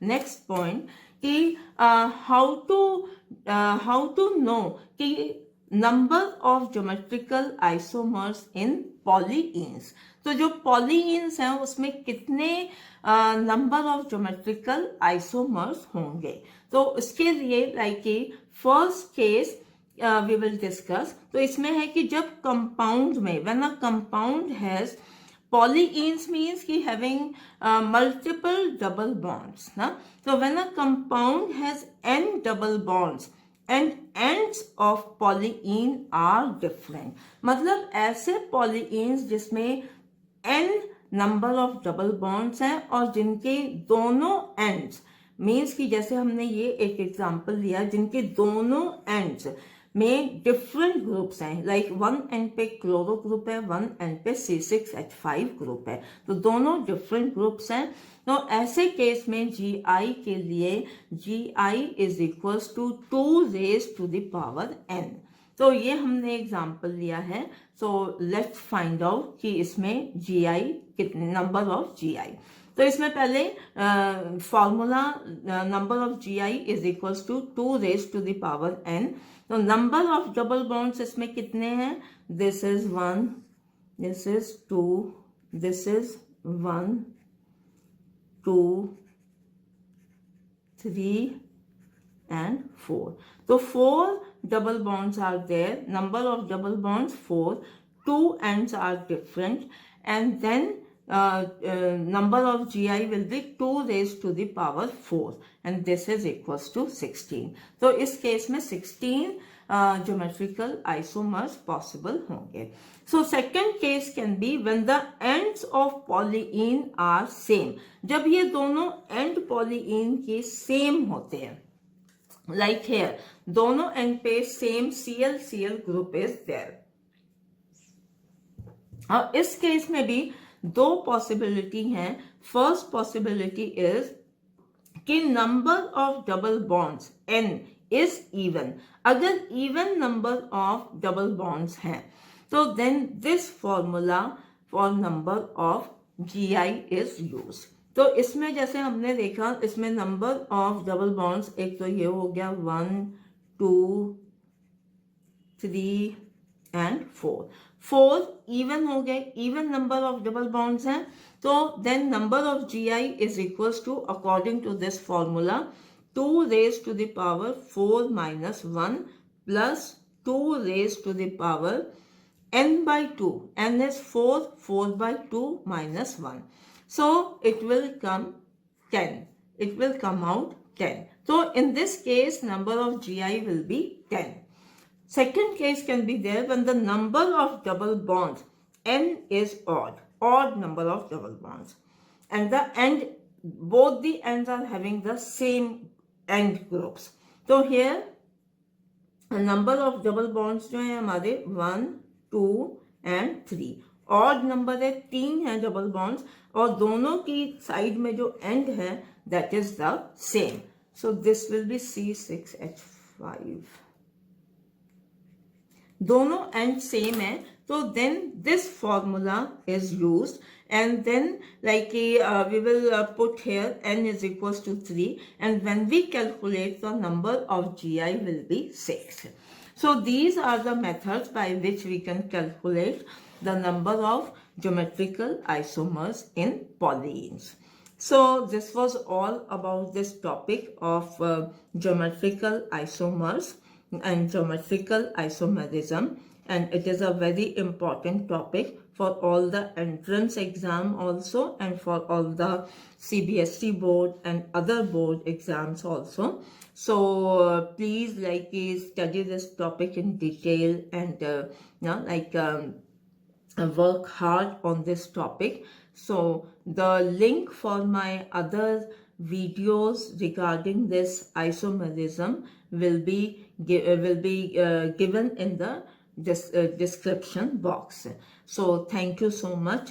next point कि how to know कि number of geometrical isomers in polyenes. तो जो polyenes हैं उसमें कितने नंबर ऑफ ज्योमेट्रिकल आइसोमर्स होंगे. तो इसके लिए like first case we will discuss. तो इसमें है कि जब कंपाउंड में when a compound has polyenes means कि having multiple double bonds ना. So when a compound has n double bonds and ends of polyene are different. मतलब ऐसे polyenes जिसमें n number of double bonds हैं और जिनके दोनों एंड्स मीन्स कि जैसे हमने ये एक एग्जांपल लिया जिनके दोनों एंड्स में डिफरेंट ग्रुप्स हैं. लाइक वन एंड पे क्लोरो ग्रुप है, वन एंड पे C6H5 ग्रुप है. तो दोनों डिफरेंट ग्रुप्स हैं. तो ऐसे केस में Gi के लिए Gi is equals to 2 raise to the power n. तो ये हमने एग्जांपल लिया है. सो लेट्स फाइंड आउट कि इसमें Gi कितने नंबर ऑफ Gi. तो इसमें पहले formula number of Gi is equals to 2 raise to the power n. तो नंबर ऑफ डबल बॉन्ड्स इसमें कितने हैं? This is 1, this is 2, this is 1, 2, 3 and 4. So 4 double bonds are there. Number of double bonds 4. 2 ends are different, and then number of Gi will be 2 raised to the power 4, and this is equals to 16. So इस case में 16 geometrical isomers possible होंगे. So second case can be when the ends of polyene are same. जब ये दोनों end polyene के same होते हैं. Like here, दोनों end पे same Cl group is there. और इस केस में भी दो पॉसिबिलिटी हैं. फर्स्ट पॉसिबिलिटी इज कि number of double bonds n is even. अगर even number of double bonds हैं तो then this formula for number of Gi is use. तो इसमें जैसे हमने देखा इसमें नंबर ऑफ डबल बॉन्ड्स एक तो ये हो गया 1, 2, 3 and 4. 4 इवन हो गए, even number of double bonds हैं. तो then number of Gi is equals to according to this formula 2 raised to the power 4 minus 1 plus 2 raised to the power n by 2. n is 4, 4 by 2 minus 1. So it will come 10. It will come out 10. So in this case number of Gi will be 10. Second case can be there when the number of double bonds n is odd number of double bonds, and the end, both the ends are having the same end groups. So here number of double bonds जो है हमारे 1, 2 and 3. odd number है, 3 है double bonds और दोनों की side में जो end है that is the same. So this will be C6H5. दोनों एंड सेम है. तो then this formula is used and then like we will put here n is equals to 3, and when we calculate the number of Gi will be 6. So these are the methods by which we can calculate the number of geometrical isomers in polyenes. So this was all about this topic of geometrical isomers and geometrical isomerism, and it is a very important topic for all the entrance exam also, and for all the CBSE board and other board exams also. So please like study this topic in detail and work hard on this topic. So the link for my other videos regarding this isomerism will be given in the description box. So thank you so much